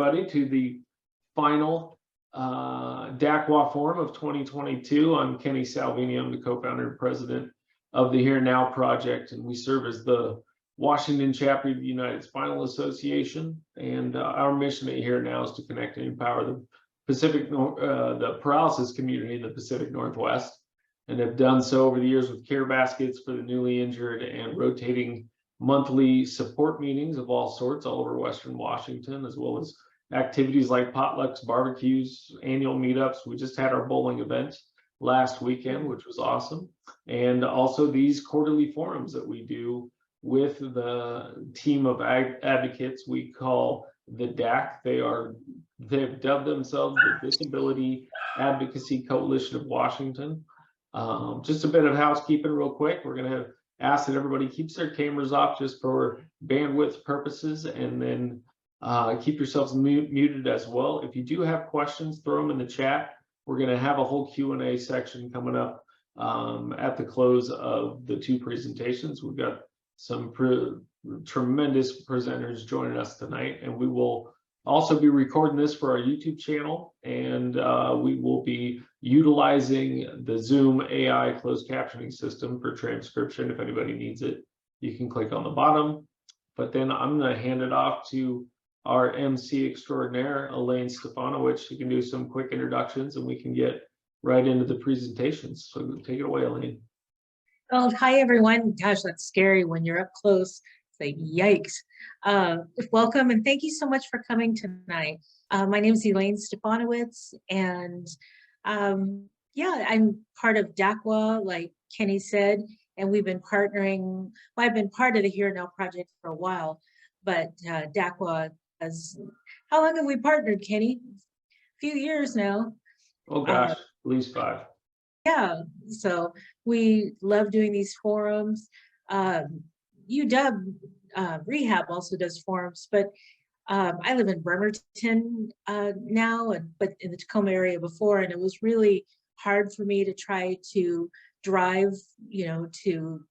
everybody to the final DAC Forum of 2022. I'm Kenny Salvini. I'm the co-founder and president of the Here Now Project, and we serve as the Washington chapter of the United Spinal Association. And our mission at Here Now is to connect and empower the the paralysis community in the Pacific Northwest, and have done so over the years with care baskets for the newly injured and rotating monthly support meetings of all sorts all over Western Washington, as well as activities like potlucks, barbecues, annual meetups. We just had our bowling event last weekend, which was awesome. And also these quarterly forums that we do with the team of advocates we call the DAC. They've dubbed themselves the Disability Advocacy Coalition of Washington. Just a bit of housekeeping real quick. We're going to ask that everybody keeps their cameras off just for bandwidth purposes, and then keep yourselves muted as well. If you do have questions, throw them in the chat. We're going to have a whole Q&A section coming up at the close of the two presentations. We've got some tremendous presenters joining us tonight, and we will also be recording this for our YouTube channel, and we will be utilizing the Zoom AI closed captioning system for transcription. If anybody needs it, you can click on the bottom. But then I'm going to hand it off to our MC extraordinaire, Elaine Stefanowicz. She can do some quick introductions and we can get right into the presentations. So take it away, Elaine. Oh, hi, everyone. Gosh, that's scary when you're up close. It's like, yikes. Welcome, and thank you so much for coming tonight. My name is Elaine Stefanowicz, and yeah, I'm part of DACWA, like Kenny said, and we've been partnering. Well, I've been part of the Here Now project for a while, but DACWA has, how long have we partnered, Kenny? A few years now. Oh gosh, at least 5. Yeah, so we love doing these forums. UW Rehab also does forums, but I live in Bremerton now, but in the Tacoma area before, and it was really hard for me to try to drive, to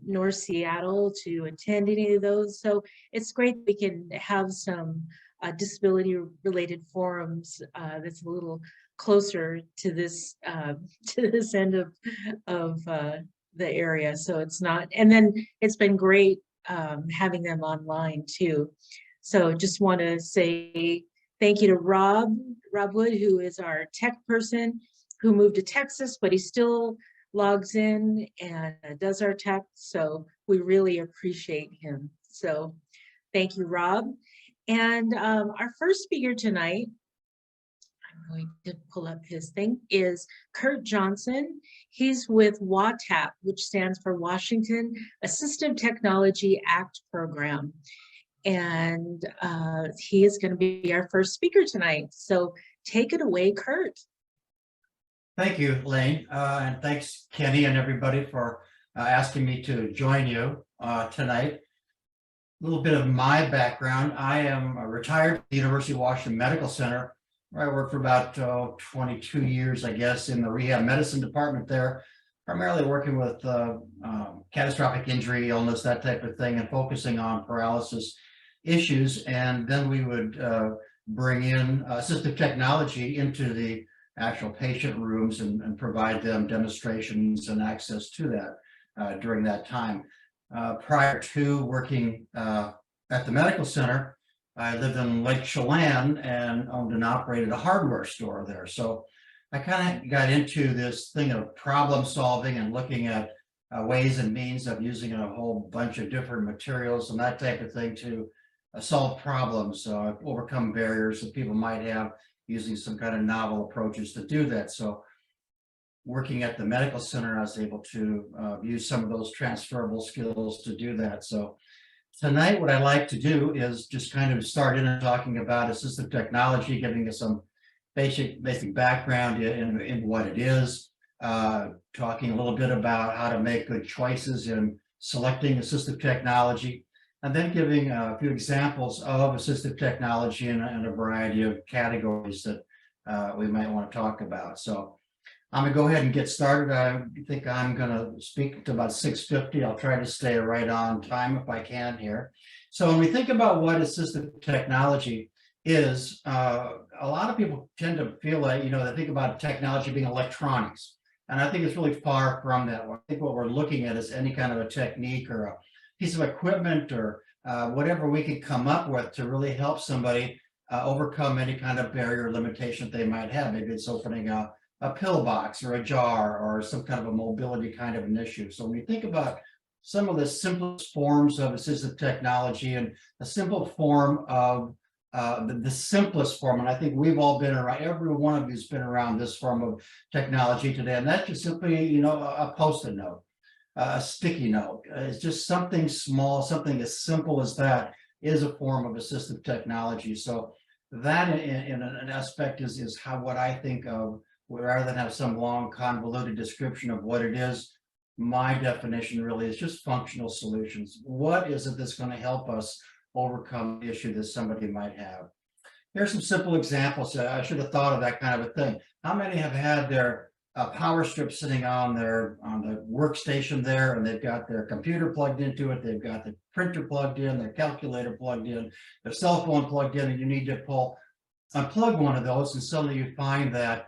North Seattle to attend any of those. So it's great we can have some disability-related forums that's a little closer to this end of the area. So it's not, and then it's been great having them online too. So just want to say thank you to Rob Wood, who is our tech person, who moved to Texas, but he still logs in and does our tech. So we really appreciate him. So thank you, Rob. And our first speaker tonight, I'm going to pull up his thing, is Curt Johnson. He's with WATAP, which stands for Washington Assistive Technology Act Program. And he is going to be our first speaker tonight. So take it away, Curt. Thank you, Elaine, and thanks, Kenny, and everybody for asking me to join you tonight. A little bit of my background. I am retired from the University of Washington Medical Center, where I worked for about 22 years, I guess, in the rehab medicine department there, primarily working with catastrophic injury, illness, that type of thing, and focusing on paralysis issues. And then we would bring in assistive technology into the actual patient rooms and provide them demonstrations and access to that during that time. Prior to working at the medical center, I lived in Lake Chelan and owned and operated a hardware store there. So I kind of got into this thing of problem solving and looking at ways and means of using a whole bunch of different materials and that type of thing to solve problems, overcome barriers that people might have, using some kind of novel approaches to do that. So working at the medical center, I was able to use some of those transferable skills to do that. So tonight, what I'd like to do is just kind of start in and talking about assistive technology, giving you some basic background in what it is, talking a little bit about how to make good choices in selecting assistive technology, and then giving a few examples of assistive technology in a variety of categories that we might want to talk about. So I'm going to go ahead and get started. I think I'm going to speak to about 6:50. I'll try to stay right on time if I can here. So when we think about what assistive technology is a lot of people tend to feel like, they think about technology being electronics. And I think it's really far from that. I think what we're looking at is any kind of a technique or a piece of equipment or whatever we could come up with to really help somebody overcome any kind of barrier or limitation that they might have. Maybe it's opening a pillbox or a jar or some kind of a mobility kind of an issue. So when you think about some of the simplest forms of assistive technology and a simple form of the simplest form, and I think we've all been around, every one of you's been around this form of technology today, and that's just simply, a post-it note, a sticky note. It's just something small, something as simple as that is a form of assistive technology. So that in an aspect is how what I think of, rather than have some long convoluted description of what it is. My definition really is just functional solutions. What is it that's going to help us overcome the issue that somebody might have? Here's some simple examples. I should have thought of that kind of a thing. How many have had their power strip sitting on the workstation there, and they've got their computer plugged into it, they've got the printer plugged in, their calculator plugged in, their cell phone plugged in, and you need to unplug one of those, and suddenly you find that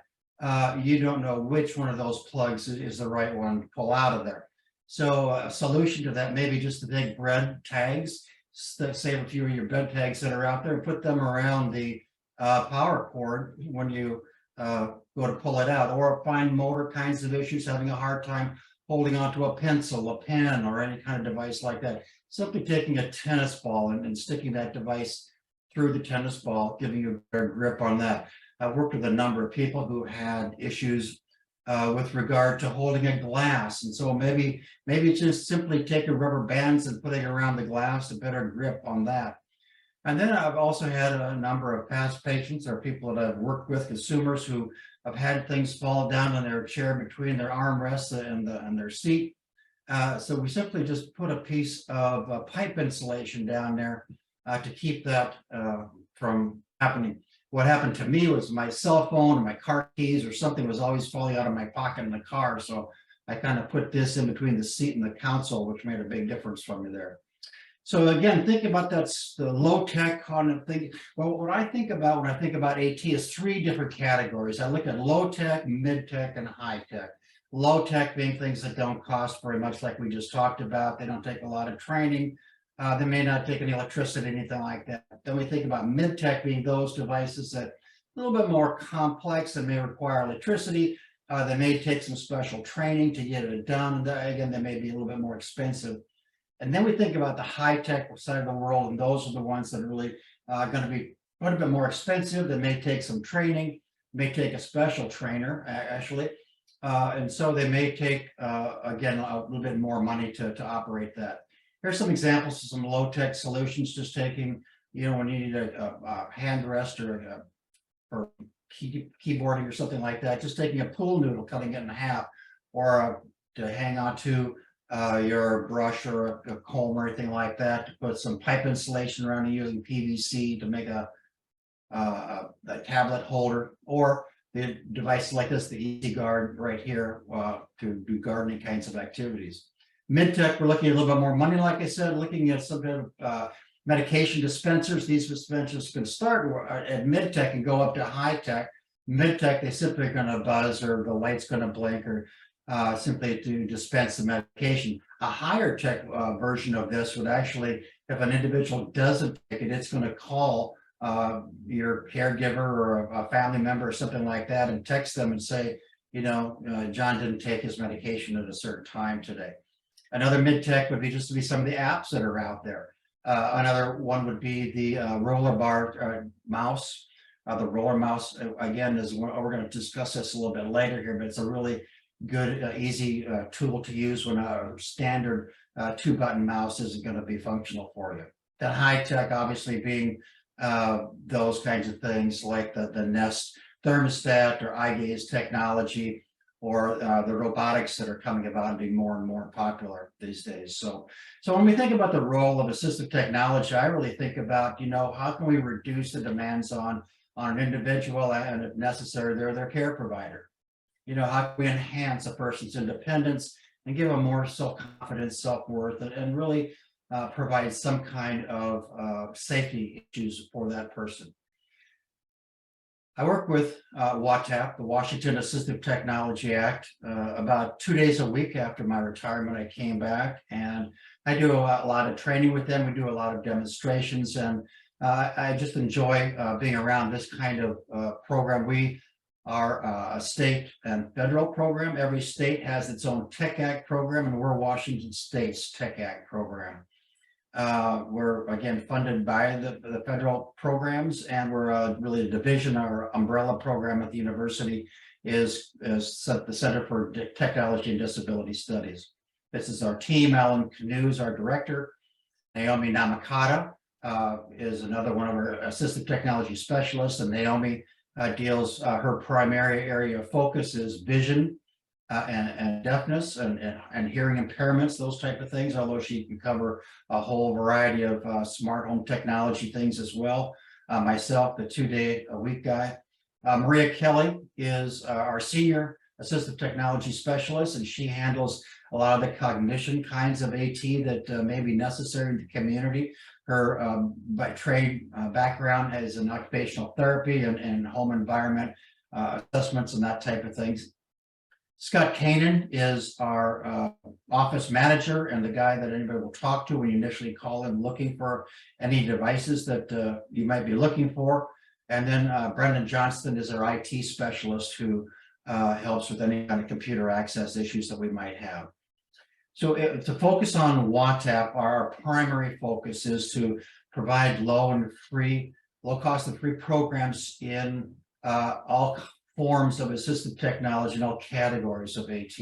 you don't know which one of those plugs is the right one to pull out of there. So a solution to that may be just to take bread tags, save a few of your bread tags that are out there, and put them around the power cord when you go to pull it out, or find motor kinds of issues, having a hard time holding onto a pencil, a pen, or any kind of device like that. Simply taking a tennis ball and sticking that device through the tennis ball, giving you a better grip on that. I've worked with a number of people who had issues with regard to holding a glass. And so maybe it's just simply taking rubber bands and putting around the glass, a better grip on that. And then I've also had a number of past patients or people that I've worked with, consumers who have had things fall down in their chair between their armrests and their seat. So we simply just put a piece of pipe insulation down there to keep that from happening. What happened to me was my cell phone or my car keys or something was always falling out of my pocket in the car. So I kind of put this in between the seat and the console, which made a big difference for me there. So again, think about that's the low tech kind of thing. Well, what I think about when I think about AT is three different categories. I look at low tech, mid tech, and high tech. Low tech being things that don't cost very much, like we just talked about. They don't take a lot of training. They may not take any electricity, anything like that. Then we think about mid tech being those devices that a little bit more complex and may require electricity. They may take some special training to get it done. Again, they may be a little bit more expensive. And then we think about the high tech side of the world, and those are the ones that are really going to be quite a bit more expensive. They may take some training, may take a special trainer actually. And so they may take, again, a little bit more money to operate that. Here's some examples of some low-tech solutions, just taking, when you need a hand rest or keyboarding or something like that, just taking a pool noodle, cutting it in half, or to hang on to your brush or a comb or anything like that, to put some pipe insulation around it using PVC to make a tablet holder, or the device like this, the Easy Guard right here, to do gardening kinds of activities. Mid-tech, we're looking at a little bit more money, like I said, looking at some kind of medication dispensers. These dispensers can start at mid-tech and go up to high-tech. Mid-tech, they simply are going to buzz, or the light's going to blink, or simply to dispense the medication. A higher tech version of this would actually, if an individual doesn't take it, it's going to call your caregiver or a family member or something like that and text them and say, John didn't take his medication at a certain time today. Another mid-tech would be just to be some of the apps that are out there. Another one would be the roller bar mouse. The roller mouse, again, is one, we're going to discuss this a little bit later here, but it's a really good, easy tool to use when a standard 2-button mouse isn't going to be functional for you. That high tech, obviously, being those kinds of things like the Nest thermostat or eye gaze technology, or the robotics that are coming about and being more and more popular these days. So when we think about the role of assistive technology, I really think about, how can we reduce the demands on an individual, and if necessary, they're their care provider. How can we enhance a person's independence and give them more self-confidence, self-worth, and really provide some kind of safety issues for that person. I work with WATAP, the Washington Assistive Technology Act. About 2 days a week after my retirement, I came back and I do a lot of training with them. We do a lot of demonstrations, and I just enjoy being around this kind of program. We are a state and federal program. Every state has its own Tech Act program, and we're Washington State's Tech Act program. We're again funded by the federal programs, and we're really a division. Our umbrella program at the university is the Center for Technology and Disability Studies. This is our team. Alan Canoe is our director. Naomi Namakata is another one of our assistive technology specialists, and Naomi deals, her primary area of focus is vision and deafness and hearing impairments, those type of things, although she can cover a whole variety of smart home technology things as well. Myself, the 2-day-a-week guy. Maria Kelly is our senior assistive technology specialist, and she handles a lot of the cognition kinds of AT that may be necessary in the community. Her by trade background is in occupational therapy and home environment assessments and that type of things. Scott Kanan is our office manager and the guy that anybody will talk to when you initially call him looking for any devices that you might be looking for. And then Brendan Johnston is our IT specialist who helps with any kind of computer access issues that we might have. So to focus on WATAP, our primary focus is to provide low cost and free programs in all forms of assistive technology and all categories of AT.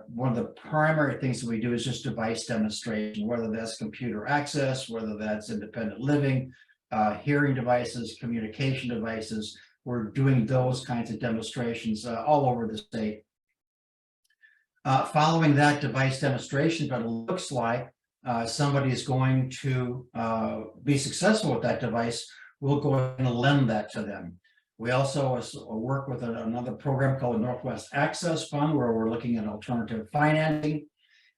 One of the primary things that we do is just device demonstration, whether that's computer access, whether that's independent living, hearing devices, communication devices. We're doing those kinds of demonstrations all over the state. Following that device demonstration, but it looks like somebody is going to be successful with that device, we'll go ahead and lend that to them. We also work with another program called Northwest Access Fund, where we're looking at alternative financing.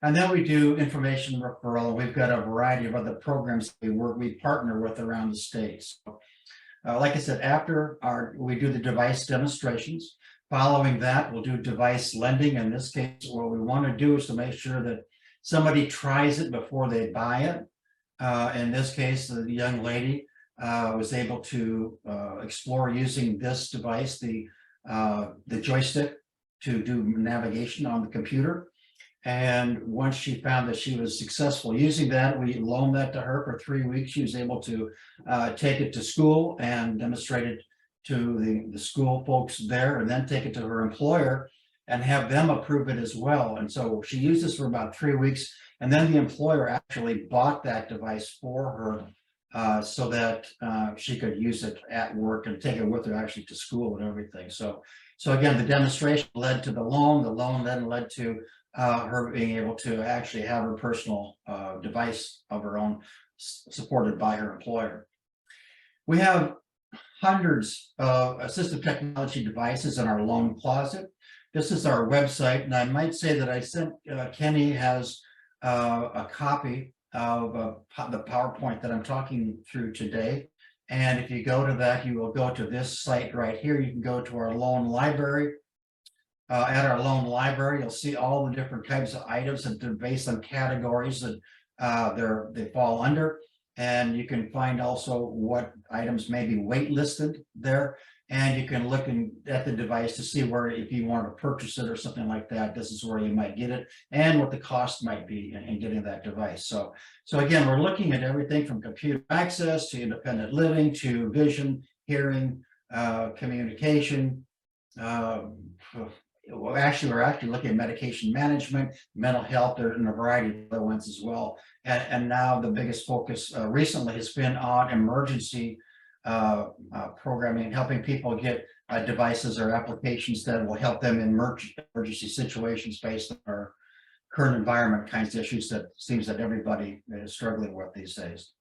And then we do information referral. We've got a variety of other programs we partner with around the state. So, like I said, after we do the device demonstrations, following that, we'll do device lending. In this case, what we want to do is to make sure that somebody tries it before they buy it. In this case, the young lady was able to explore using this device, the joystick, to do navigation on the computer. And once she found that she was successful using that, we loaned that to her for 3 weeks. She was able to take it to school and demonstrate it to the school folks there, and then take it to her employer and have them approve it as well. And so she used this for about 3 weeks, and then the employer actually bought that device for her so that she could use it at work and take it with her actually to school and everything. So again, the demonstration led to the loan then led to her being able to actually have her personal device of her own supported by her employer. We have hundreds of assistive technology devices in our loan closet. This is our website, and I might say that I sent Kenny has a copy of the PowerPoint that I'm talking through today. And if you go to that, you will go to this site right here. You can go to our loan library. At our loan library, you'll see all the different types of items that are based on categories that they fall under. And you can find also what items may be waitlisted there. And you can look at the device to see where, if you want to purchase it or something like that, this is where you might get it and what the cost might be in getting that device. So again, we're looking at everything from computer access to independent living to vision, hearing, communication. We're actually looking at medication management, mental health, and a variety of other ones as well. And now the biggest focus recently has been on emergency programming, helping people get devices or applications that will help them in emergency situations based on our current environment kinds of issues that seems that everybody is struggling with these days.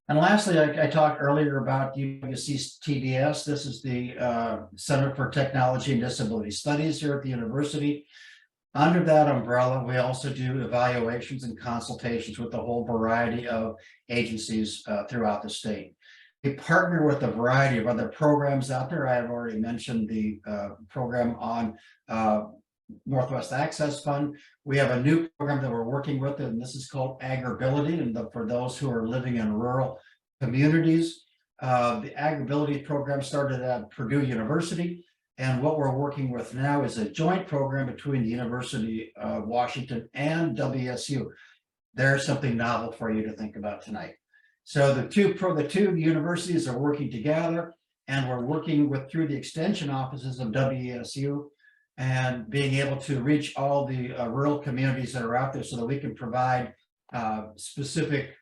And lastly, I talked earlier about UWC TDS. This is the Center for Technology and Disability Studies here at the university. Under that umbrella, we also do evaluations and consultations with a whole variety of agencies throughout the state. We partner with a variety of other programs out there. I have already mentioned the program on Northwest Access Fund. We have a new program that we're working with, and this is called Affordability. And for those who are living in rural communities, the Affordability program started at Purdue University. And what we're working with now is a joint program between the University of Washington and WSU. There's something novel for you to think about tonight. So the two universities are working together, and we're working through the extension offices of WSU and being able to reach all the rural communities that are out there so that we can provide specific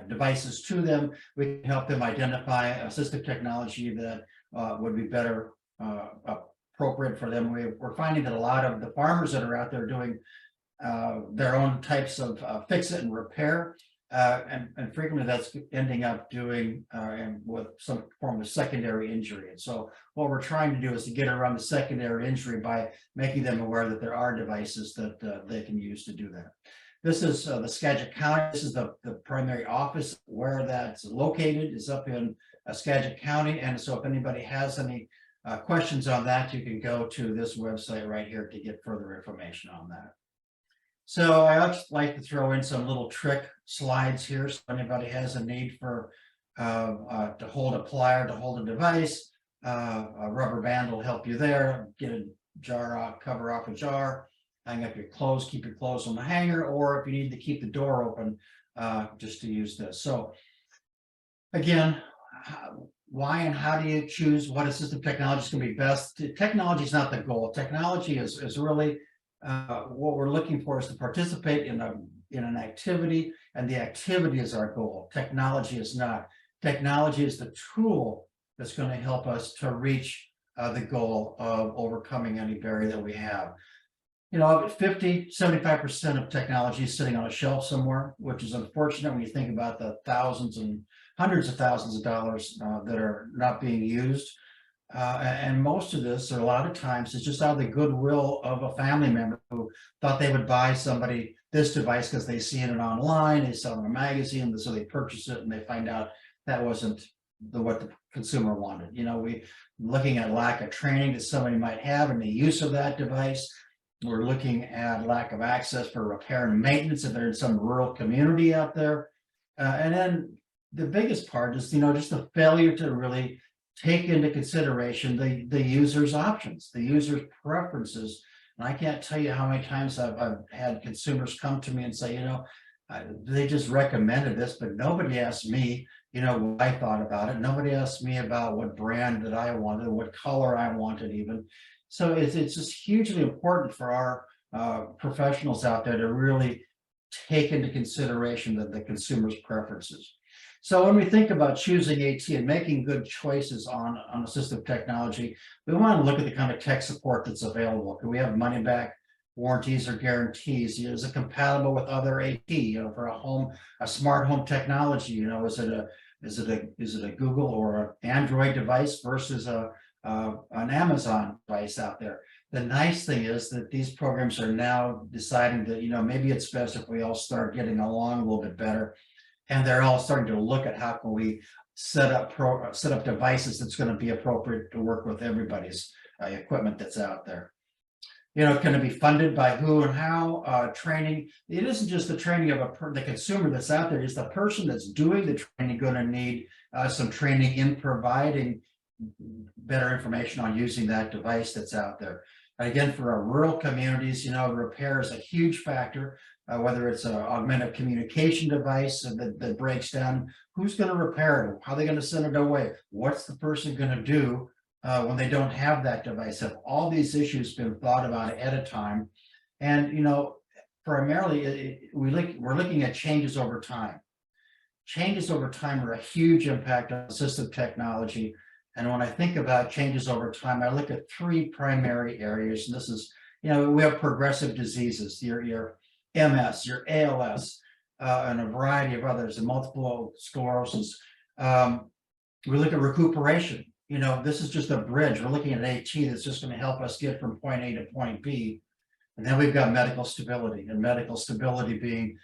devices to them. We can help them identify assistive technology that would be better appropriate for them. We're finding that a lot of the farmers that are out there doing their own types of fix it and repair, and frequently that's ending up doing with some form of secondary injury. And so what we're trying to do is to get around the secondary injury by making them aware that there are devices that they can use to do that. This is the Skagit County. This is the primary office where that's located, is up in Skagit County. And so if anybody has any questions on that, you can go to this website right here to get further information on that. So I just like to throw in some little trick slides here. So if anybody has a need for to hold a plier, to hold a device, a rubber band will help you there. Get a jar off, cover off a jar, hang up your clothes, keep your clothes on the hanger, or if you need to keep the door open, just to use this. So again, why and how do you choose what assistive technology is going to be best? Technology is not the goal. Technology is really what we're looking for is to participate in an activity, and the activity is our goal. Technology is not. Technology is the tool that's going to help us to reach the goal of overcoming any barrier that we have. You know, 50–75% of technology is sitting on a shelf somewhere, which is unfortunate when you think about the thousands and hundreds of thousands of dollars that are not being used. And most of this, or a lot of times, is just out of the goodwill of a family member who thought they would buy somebody this device because they see it online, they saw it in a magazine, so they purchase it and they find out that wasn't what the consumer wanted. You know, we're looking at lack of training that somebody might have in the use of that device. We're looking at lack of access for repair and maintenance if they're in some rural community out there. And then the biggest part is, you know, just the failure to really take into consideration the user's options, the user's preferences. And I can't tell you how many times I've had consumers come to me and say, you know, they just recommended this, but nobody asked me, you know, what I thought about it. Nobody asked me about what brand that I wanted, what color I wanted even. So it's just hugely important for our professionals out there to really take into consideration the consumer's preferences. So when we think about choosing AT and making good choices on assistive technology, we want to look at the kind of tech support that's available. Can we have money back warranties or guarantees? Is it compatible with other AT? You know, for a smart home technology, you know, is it a Google or an Android device versus an Amazon device out there? The nice thing is that these programs are now deciding that, you know, maybe it's best if we all start getting along a little bit better. And they're all starting to look at how can we set up devices that's going to be appropriate to work with everybody's equipment that's out there. You know, can it be funded by who and how? Training. It isn't just the training of the consumer that's out there. It's the person that's doing the training going to need some training in providing better information on using that device that's out there. Again, for our rural communities, you know, repair is a huge factor. Whether it's an augmented communication device that breaks down, who's going to repair it? How are they going to send it away? What's the person going to do when they don't have that device? Have all these issues been thought about ahead of time? And, you know, primarily, we're looking at changes over time. Changes over time are a huge impact on assistive technology. And when I think about changes over time, I look at three primary areas. And this is, you know, we have progressive diseases, your MS, your ALS, and a variety of others, and multiple sclerosis. We look at recuperation. You know, this is just a bridge. We're looking at AT that's just going to help us get from point A to point B. And then we've got medical stability, and medical stability being,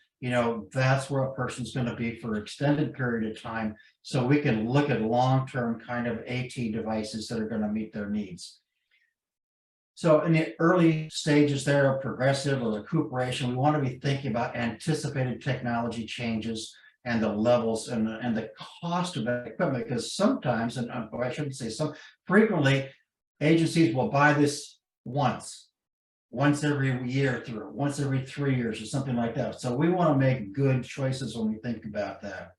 that's where a person's going to be for an extended period of time. So we can look at long-term kind of AT devices that are going to meet their needs. So in the early stages there of progressive or recuperation, we want to be thinking about anticipated technology changes and the levels and the cost of that equipment, because sometimes, and I shouldn't say some, frequently agencies will buy this once every year through, once every 3 years or something like that. So we want to make good choices when we think about that.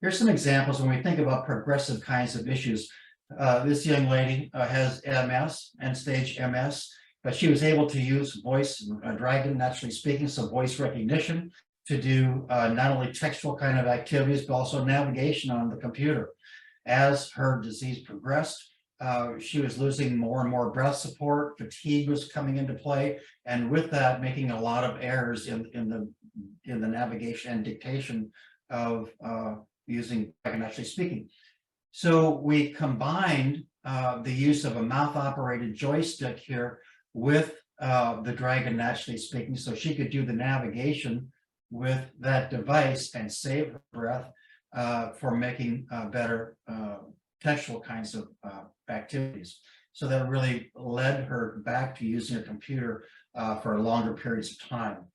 Here's some examples when we think about progressive kinds of issues. This young lady has MS, end-stage MS, but she was able to use voice, Dragon naturally speaking, so voice recognition to do not only textual kind of activities, but also navigation on the computer. As her disease progressed, she was losing more and more breath support, fatigue was coming into play, and with that, making a lot of errors in the navigation and dictation of using Dragon naturally speaking. So we combined the use of a mouth-operated joystick here with the Dragon naturally speaking, so she could do the navigation with that device and save her breath for making better textual kinds of activities. So that really led her back to using a computer for longer periods of time.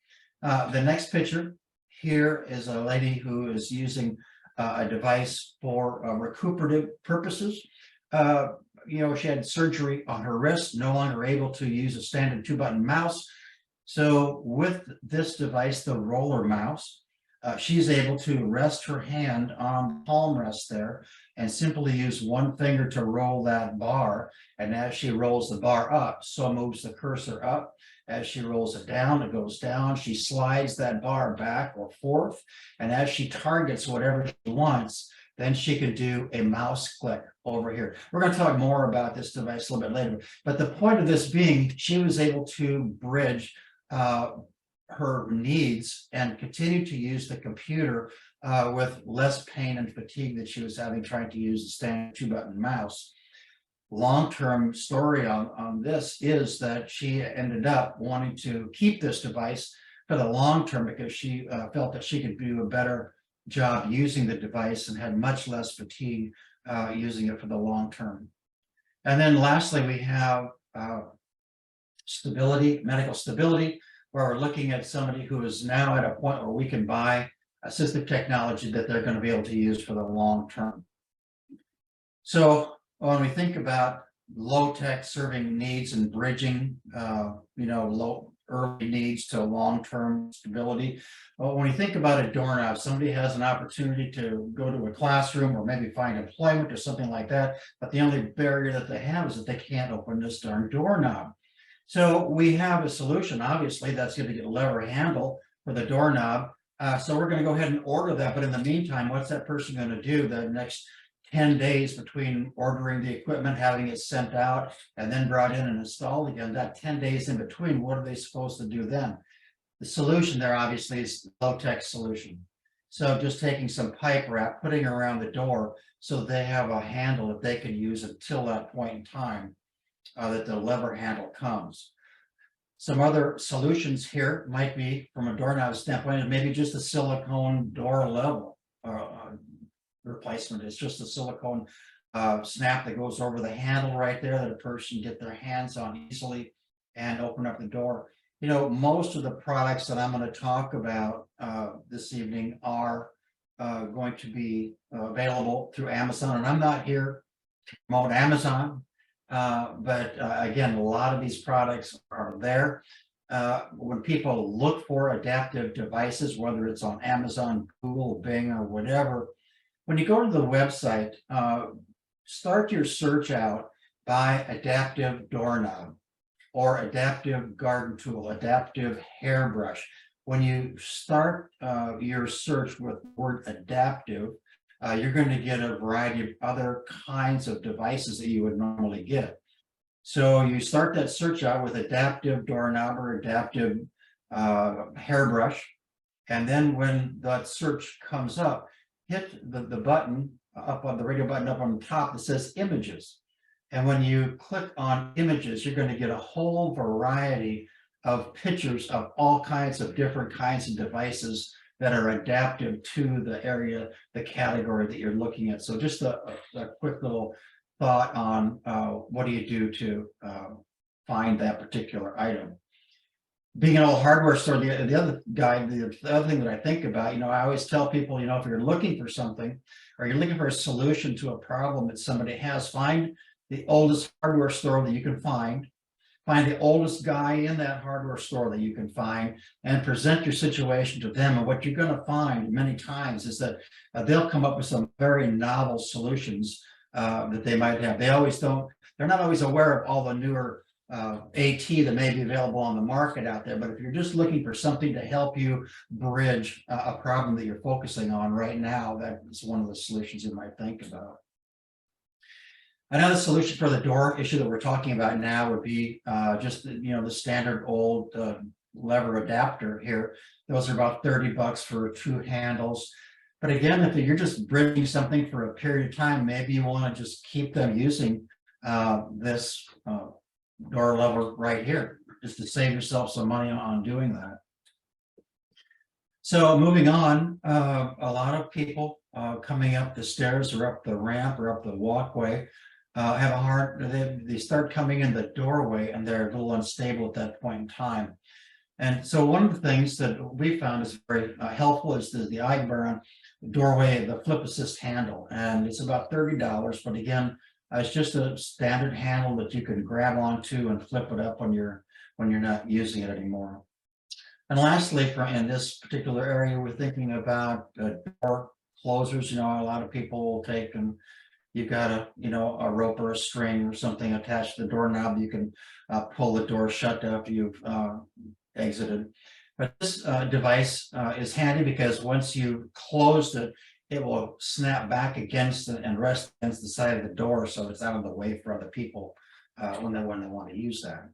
The next picture here is a lady who is using a device for recuperative purposes. She had surgery on her wrist, no longer able to use a standard 2-button mouse. So with this device, the roller mouse, she's able to rest her hand on the palm rest there and simply use one finger to roll that bar. And as she rolls the bar up, so moves the cursor up. As she rolls it down, it goes down. She slides that bar back or forth. And as she targets whatever she wants, then she can do a mouse click over here. We're going to talk more about this device a little bit later. But the point of this being, she was able to bridge her needs and continue to use the computer with less pain and fatigue that she was having trying to use the standard 2-button mouse. Long-term story on this is that she ended up wanting to keep this device for the long term because she felt that she could do a better job using the device and had much less fatigue using it for the long term. And then lastly, we have stability, medical stability, where we're looking at somebody who is now at a point where we can buy assistive technology that they're going to be able to use for the long term. So when we think about low tech serving needs and bridging, low early needs to long-term stability, when you think about a doorknob, somebody has an opportunity to go to a classroom or maybe find employment or something like that, but the only barrier that they have is that they can't open this darn doorknob. So we have a solution, obviously, that's going to get a lever handle for the doorknob. So we're going to go ahead and order that. But in the meantime, what's that person going to do the next 10 days between ordering the equipment, having it sent out, and then brought in and installed again? That 10 days in between, what are they supposed to do then? The solution there, obviously, is low-tech solution. So just taking some pipe wrap, putting it around the door so they have a handle that they can use until that point in time that the lever handle comes. Some other solutions here might be, from a doorknob standpoint, maybe just a silicone door level replacement. It's just a silicone snap that goes over the handle right there that a person can get their hands on easily and open up the door. Most of the products that I'm going to talk about this evening are going to be available through Amazon, and I'm not here to promote Amazon. But again, a lot of these products are there. When people look for adaptive devices, whether it's on Amazon, Google, Bing, or whatever, when you go to the website, start your search out by adaptive doorknob or adaptive garden tool, adaptive hairbrush. When you start your search with the word adaptive, you're going to get a variety of other kinds of devices that you would normally get. So you start that search out with adaptive doorknob or adaptive hairbrush. And then when that search comes up, hit the button up on the radio button up on the top that says images. And when you click on images, you're going to get a whole variety of pictures of all kinds of different kinds of devices that are adaptive to the area, the category that you're looking at. So just a quick little thought on what do you do to find that particular item. Being an old hardware store, the other thing that I think about, I always tell people, if you're looking for something or you're looking for a solution to a problem that somebody has, find the oldest hardware store that you can find the oldest guy in that hardware store that you can find, and present your situation to them. And what you're going to find many times is that they'll come up with some very novel solutions that they might have. They're not always aware of all the newer AT that may be available on the market out there. But if you're just looking for something to help you bridge a problem that you're focusing on right now, that is one of the solutions you might think about. Another solution for the door issue that we're talking about now would be just the standard old lever adapter here. Those are about $30 for 2 handles. But again, if you're just bridging something for a period of time, maybe you want to just keep them using this door lever right here, just to save yourself some money on doing that. So moving on, a lot of people coming up the stairs or up the ramp or up the walkway have a hard, they start coming in the doorway and they're a little unstable at that point in time. And so one of the things that we found is very helpful is the Iron doorway, the flip assist handle. And it's about $30, but again, it's just a standard handle that you can grab onto and flip it up when you're not using it anymore. And lastly, in this particular area, we're thinking about door closers. A lot of people will take and you've got a rope or a string or something attached to the doorknob. You can pull the door shut after you've exited. But this device is handy because once you closed it, it will snap back against it and rest against the side of the door, so it's out of the way for other people when they want to use that.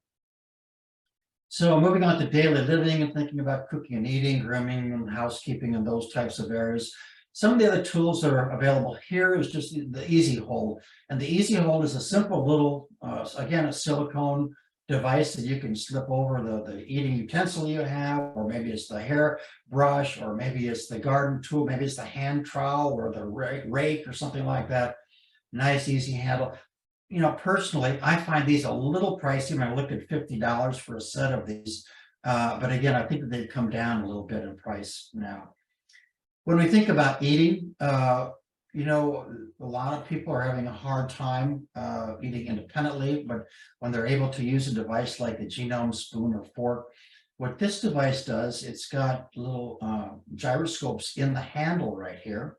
So moving on to daily living and thinking about cooking and eating, grooming and housekeeping and those types of areas. Some of the other tools that are available here is just the Easy Hold. And the Easy Hold is a simple little, again, a silicone device that you can slip over the eating utensil you have, or maybe it's the hair brush, or maybe it's the garden tool, maybe it's the hand trowel or the rake or something like that. Nice, easy handle. Personally, I find these a little pricey when I look at $50 for a set of these. But again, I think that they've come down a little bit in price now. When we think about eating, a lot of people are having a hard time eating independently, but when they're able to use a device like the Genome spoon or fork, what this device does, it's got little gyroscopes in the handle right here.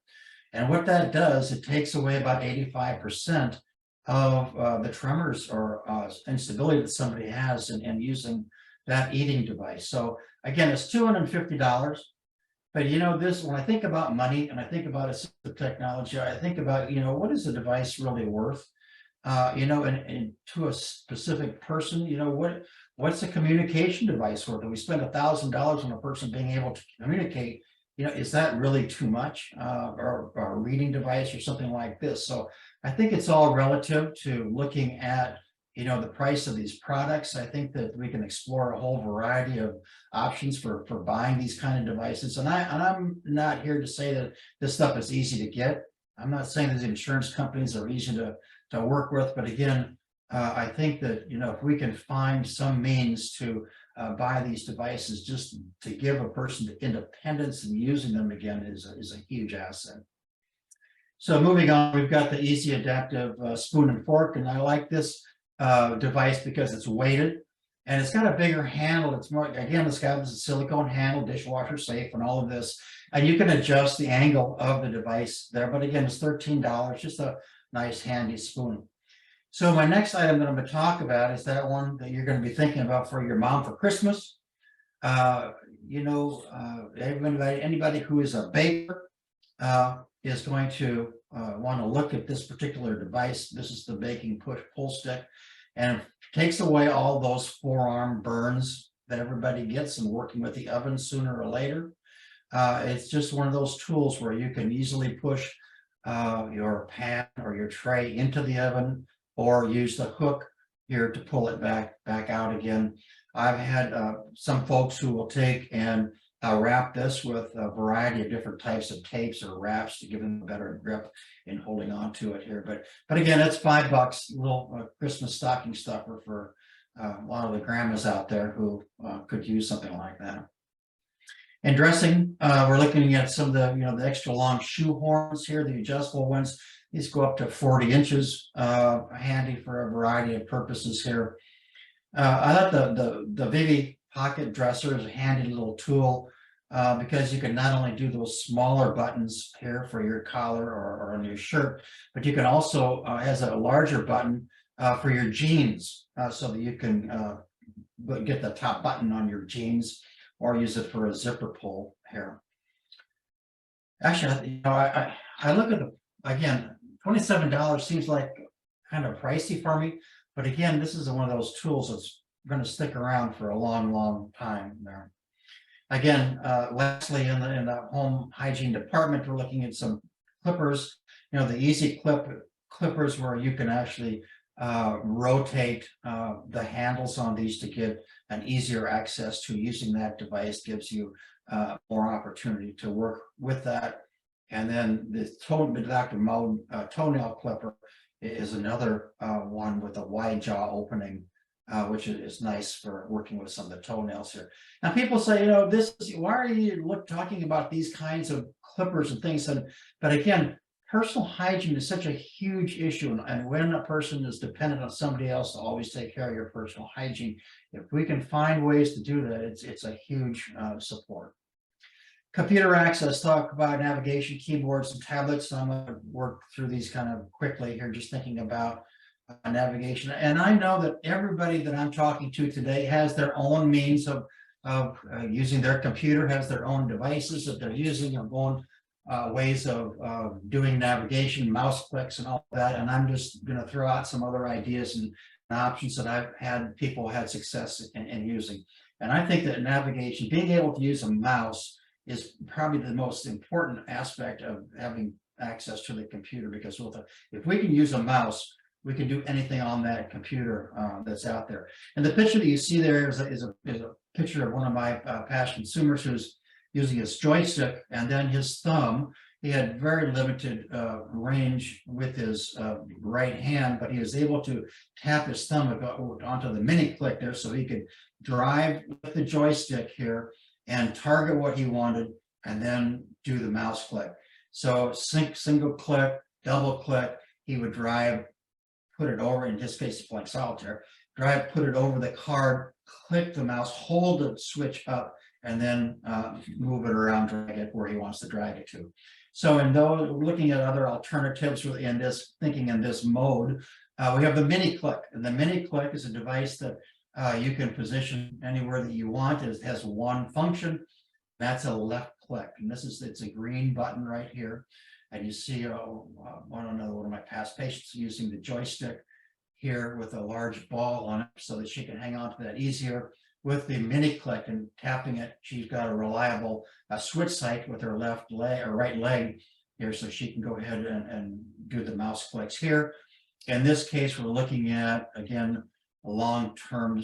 And what that does, it takes away about 85% of the tremors or instability that somebody has in using that eating device. So again, it's $250. But this, when I think about money and I think about assistive technology, I think about, what is the device really worth? And to a specific person, what's a communication device worth? If we spend $1,000 on a person being able to communicate, is that really too much? Or a reading device or something like this? So I think it's all relative to looking at the price of these products. I think that we can explore a whole variety of options for buying these kind of devices. And I'm not here to say that this stuff is easy to get. I'm not saying that the insurance companies are easy to work with, but again, I think that if we can find some means to buy these devices just to give a person the independence in using them again is a huge asset. So moving on, we've got the easy adaptive spoon and fork, and I like this device because it's weighted and it's got a bigger handle. It's more, again, it's got this silicone handle, dishwasher safe, and all of this, and you can adjust the angle of the device there. But again, it's $13, just a nice handy spoon. So my next item that I'm going to talk about is that one that you're going to be thinking about for your mom for Christmas. Anybody who is a baker is going to want to look at this particular device. This is the baking pull stick, and it takes away all those forearm burns that everybody gets in working with the oven sooner or later. It's just one of those tools where you can easily push your pan or your tray into the oven, or use the hook here to pull it back out again. I've had some folks who will take and wrap this with a variety of different types of tapes or wraps to give them a better grip in holding on to it here. But again, it's $5, a little Christmas stocking stuffer for a lot of the grandmas out there who could use something like that. And dressing, we're looking at some of the, the extra long shoe horns here, the adjustable ones. These go up to 40 inches, handy for a variety of purposes here. I thought the Vivi pocket dresser is a handy little tool because you can not only do those smaller buttons here for your collar or on your shirt, but you can also, has a larger button for your jeans so that you can get the top button on your jeans or use it for a zipper pull here. Actually, I look at again, $27 seems like kind of pricey for me, but again, this is one of those tools that's going to stick around for a long time there. Again, lastly, in the home hygiene department, we're looking at some clippers, the easy clippers where you can actually rotate the handles on these to get an easier access to using that device, gives you more opportunity to work with that. And then the Dr. Mode toenail clipper is another one with a wide jaw opening, which is nice for working with some of the toenails here. Now people say, why are you talking about these kinds of clippers and things? But again, personal hygiene is such a huge issue, and when a person is dependent on somebody else to always take care of your personal hygiene, if we can find ways to do that, it's a huge support. Computer access, talk about navigation, keyboards, and tablets. I'm going to work through these kind of quickly here, just thinking about navigation. And I know that everybody that I'm talking to today has their own means of using their computer, has their own devices that they're using, or going ways of doing navigation, mouse clicks and all that. And I'm just going to throw out some other ideas and options that I've had people had success in using. And I think that navigation, being able to use a mouse, is probably the most important aspect of having access to the computer, because if we can use a mouse, we can do anything on that computer that's out there. And the picture that you see there is a picture of one of my past consumers who's using his joystick and then his thumb. He had very limited range with his right hand, but he was able to tap his thumb onto the mini click there, so he could drive with the joystick here and target what he wanted, and then do the mouse click. So single click, double click, he would drive, put it over, in his case, playing solitaire, drive, put it over the card, click the mouse, hold the switch up, and then move it around, drag it where he wants to drag it to. So in those, looking at other alternatives in this, thinking in this mode, we have the mini click. And the mini click is a device that you can position anywhere that you want. It has one function, that's a left click. And it's a green button right here. And you see one of my past patients using the joystick here with a large ball on it so that she can hang on to that easier. With the mini click and tapping it, she's got a reliable switch site with her left leg or right leg here, so she can go ahead and do the mouse clicks here. In this case, we're looking at, again, long-term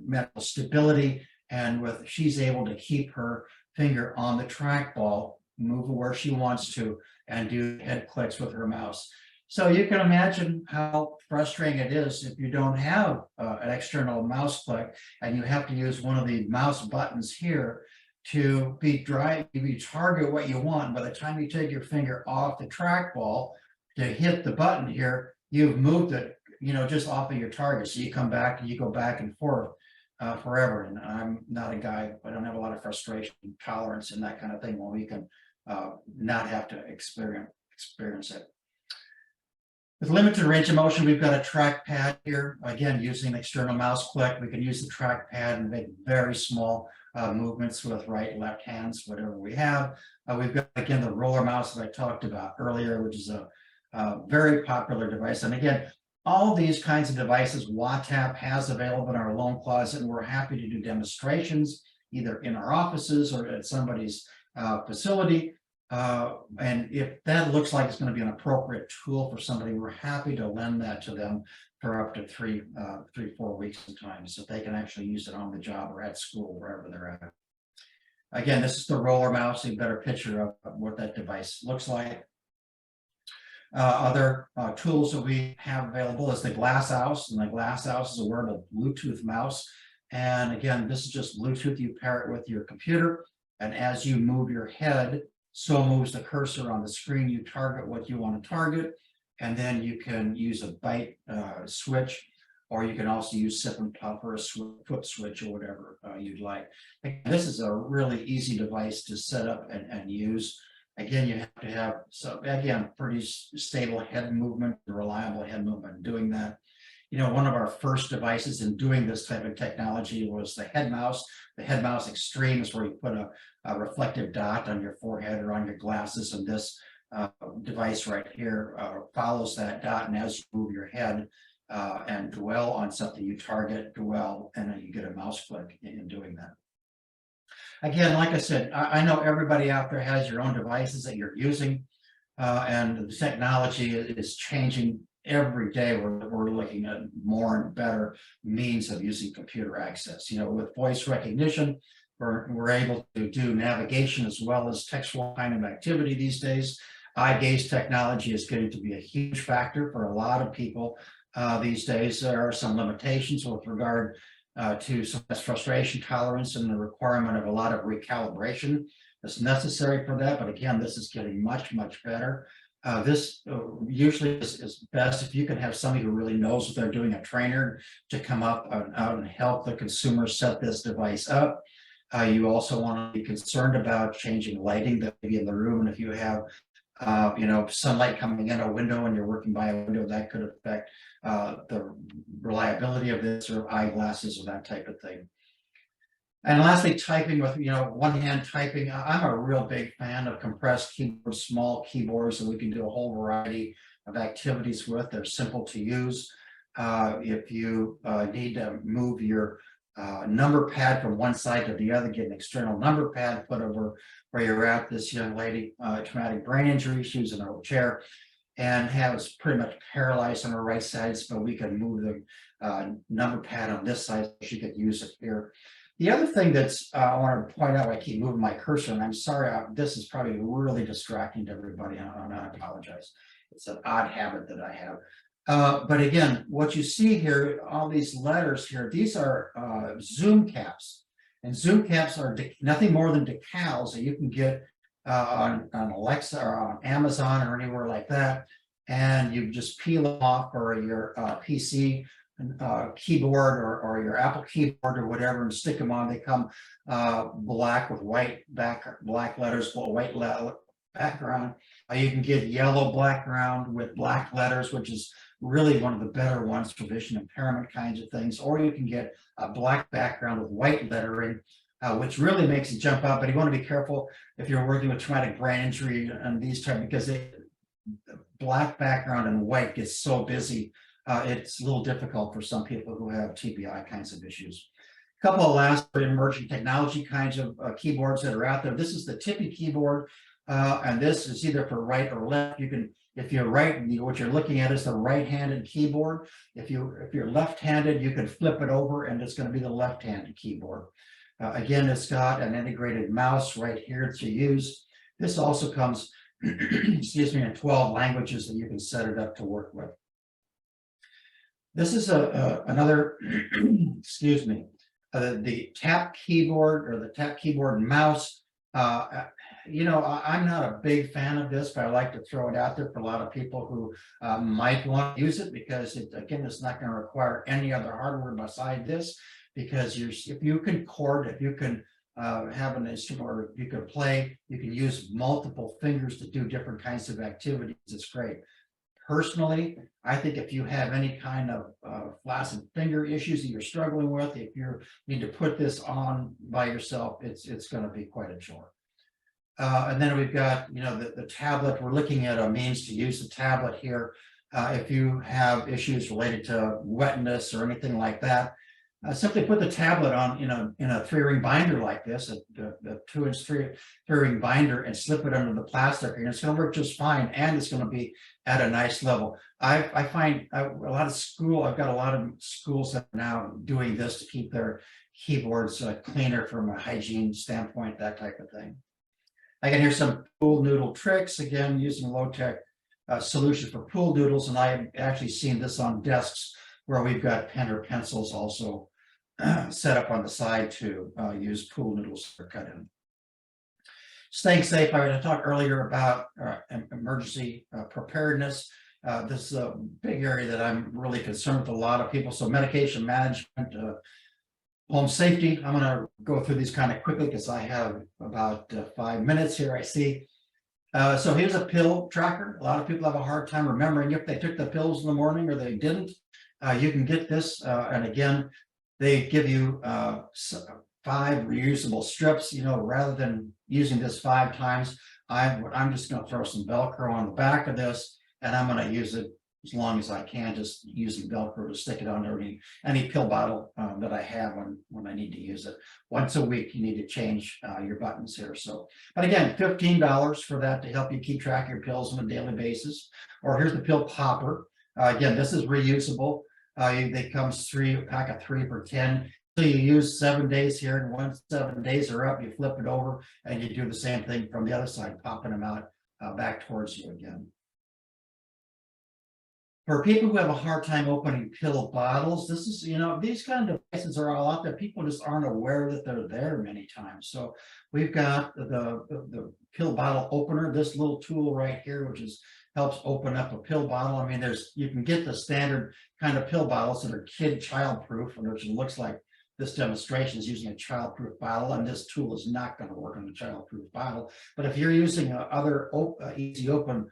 mental stability, and she's able to keep her finger on the trackball, move where she wants to, and do head clicks with her mouse. So you can imagine how frustrating it is if you don't have an external mouse click and you have to use one of the mouse buttons here to target what you want. By the time you take your finger off the trackball to hit the button here, you've moved it, just off of your target. So you come back and you go back and forth forever. And I'm not a guy, I don't have a lot of frustration, tolerance, and that kind of thing when we can not have to experience it. With limited range of motion, we've got a trackpad here. Again, using an external mouse click, we can use the trackpad and make very small movements with right, left hands, whatever we have. We've got, again, the roller mouse that I talked about earlier, which is a very popular device. And again, all these kinds of devices WATAP has available in our loan closet, and we're happy to do demonstrations either in our offices or at somebody's facility. And if that looks like it's going to be an appropriate tool for somebody, we're happy to lend that to them for up to 3-4 weeks sometimes, so they can actually use it on the job or at school, wherever they're at. Again, this is the roller mouse, a better picture of what that device looks like. Other tools that we have available is the Glass House, and the Glass House is a wearable Bluetooth mouse. And again, this is just Bluetooth. You pair it with your computer, and as you move your head, so moves the cursor on the screen. You target what you want to target, and then you can use a byte switch, or you can also use sip and puff or a foot switch or whatever you'd like. This is a really easy device to set up and use. Again, you have to have, so again, pretty stable head movement, reliable head movement doing that. You know, one of our first devices in doing this type of technology was the head mouse. The head mouse extreme is where you put a reflective dot on your forehead or on your glasses, and this device right here follows that dot, and as you move your head and dwell on something, you target, dwell, and then you get a mouse click in doing that. Again, like I said, I know everybody out there has your own devices that you're using, and the technology is changing every day. We're looking at more and better means of using computer access. You know, with voice recognition, we're able to do navigation as well as textual kind of activity these days. Eye gaze technology is getting to be a huge factor for a lot of people these days. There are some limitations with regard to some frustration tolerance and the requirement of a lot of recalibration that's necessary for that. But again, this is getting much, much better. This usually is best if you can have somebody who really knows what they're doing, a trainer, to come up out and help the consumer set this device up. You also want to be concerned about changing lighting that may be in the room. And if you have you know, sunlight coming in a window and you're working by a window, that could affect the reliability of this, or eyeglasses or that type of thing. And lastly, typing with, you know, one hand typing. I'm a real big fan of compressed keyboards, small keyboards that we can do a whole variety of activities with. They're simple to use. If you need to move your number pad from one side to the other, get an external number pad put over where you're at. This young lady, traumatic brain injury, she was in a chair and was pretty much paralyzed on her right side, but we could move the number pad on this side so she could use it here. The other thing that's I want to point out, I keep moving my cursor, and I'm sorry, this is probably really distracting to everybody, and I apologize. It's an odd habit that I have. But again, what you see here, all these letters here, these are Zoom caps. And Zoom caps are nothing more than decals that you can get on Alexa or on Amazon or anywhere like that. And you just peel them off, or your PC keyboard or your Apple keyboard or whatever, and stick them on. They come black with white black letters, white background. You can get yellow background with black letters, which is really one of the better ones for vision impairment kinds of things. Or you can get a black background with white lettering, which really makes it jump out. But you want to be careful if you're working with traumatic brain injury and these type, because black background and white gets so busy. It's a little difficult for some people who have TBI kinds of issues. A couple of last emerging technology kinds of keyboards that are out there. This is the Tippy keyboard, and this is either for right or left. You can, if you're right, what you're looking at is the right-handed keyboard. If you're left-handed, you can flip it over, and it's going to be the left-handed keyboard. Again, it's got an integrated mouse right here to use. This also comes, excuse me, in 12 languages that you can set it up to work with. This is another, excuse me, the tap keyboard, or the tap keyboard and mouse. You know, I'm not a big fan of this, but I like to throw it out there for a lot of people who might want to use it, because again, it's not going to require any other hardware beside this. Because if you can chord, if you can have an instrument, or if you can play, you can use multiple fingers to do different kinds of activities. It's great. Personally, I think if you have any kind of flaccid finger issues that you're struggling with, if you need to put this on by yourself, it's going to be quite a chore. And then we've got, you know, the tablet. We're looking at a means to use the tablet here. If you have issues related to wetness or anything like that, simply put the tablet on in a 3-ring binder like this, the 2-inch 3-ring binder, and slip it under the plastic, and it's going to work just fine, and it's going to be at a nice level. I find a lot of I've got a lot of schools that are now doing this to keep their keyboards cleaner from a hygiene standpoint, that type of thing. I can hear some pool noodle tricks, again, using a low-tech solution for pool noodles, and I've actually seen this on desks where we've got pen or pencils also set up on the side to use pool noodles for cut in. Staying safe, I talked earlier about emergency preparedness. This is a big area that I'm really concerned with a lot of people. So medication management, home safety. I'm going to go through these kind of quickly because I have about 5 minutes here, I see. So here's a pill tracker. A lot of people have a hard time remembering if they took the pills in the morning or they didn't. You can get this, and again, they give you 5 reusable strips. You know, rather than using this 5 times, I'm just going to throw some Velcro on the back of this, and I'm going to use it as long as I can, just using Velcro to stick it on any pill bottle that I have when I need to use it. Once a week, you need to change your buttons here. So, but again, $15 for that to help you keep track of your pills on a daily basis. Or here's the pill popper. Again, this is reusable. It comes a pack of 3 for $10. So you use 7 days here, and once 7 days are up, you flip it over and you do the same thing from the other side, popping them out back towards you again. For people who have a hard time opening pill bottles, this is, these kind of devices are all out there. People just aren't aware that they're there many times. So we've got the pill bottle opener, this little tool right here, which helps open up a pill bottle. I mean, you can get the standard kind of pill bottles that are child-proof, which looks like this demonstration is using a child-proof bottle, and this tool is not going to work on a child-proof bottle. But if you're using other easy open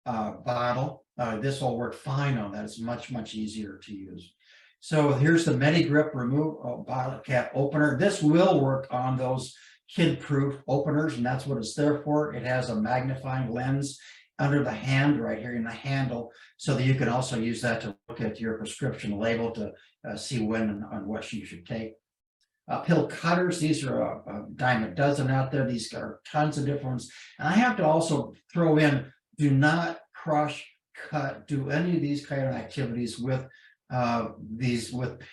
bottle, this will work fine on that. It's much, much easier to use. So here's the MediGrip remove bottle cap opener. This will work on those kid-proof openers, and that's what it's there for. It has a magnifying lens under the hand right here in the handle, so that you can also use that to look at your prescription label to see when and on what you should take. Pill cutters, these are a dime a dozen out there. These are tons of different ones. And I have to also throw in, do not crush, cut, do any of these kind of activities with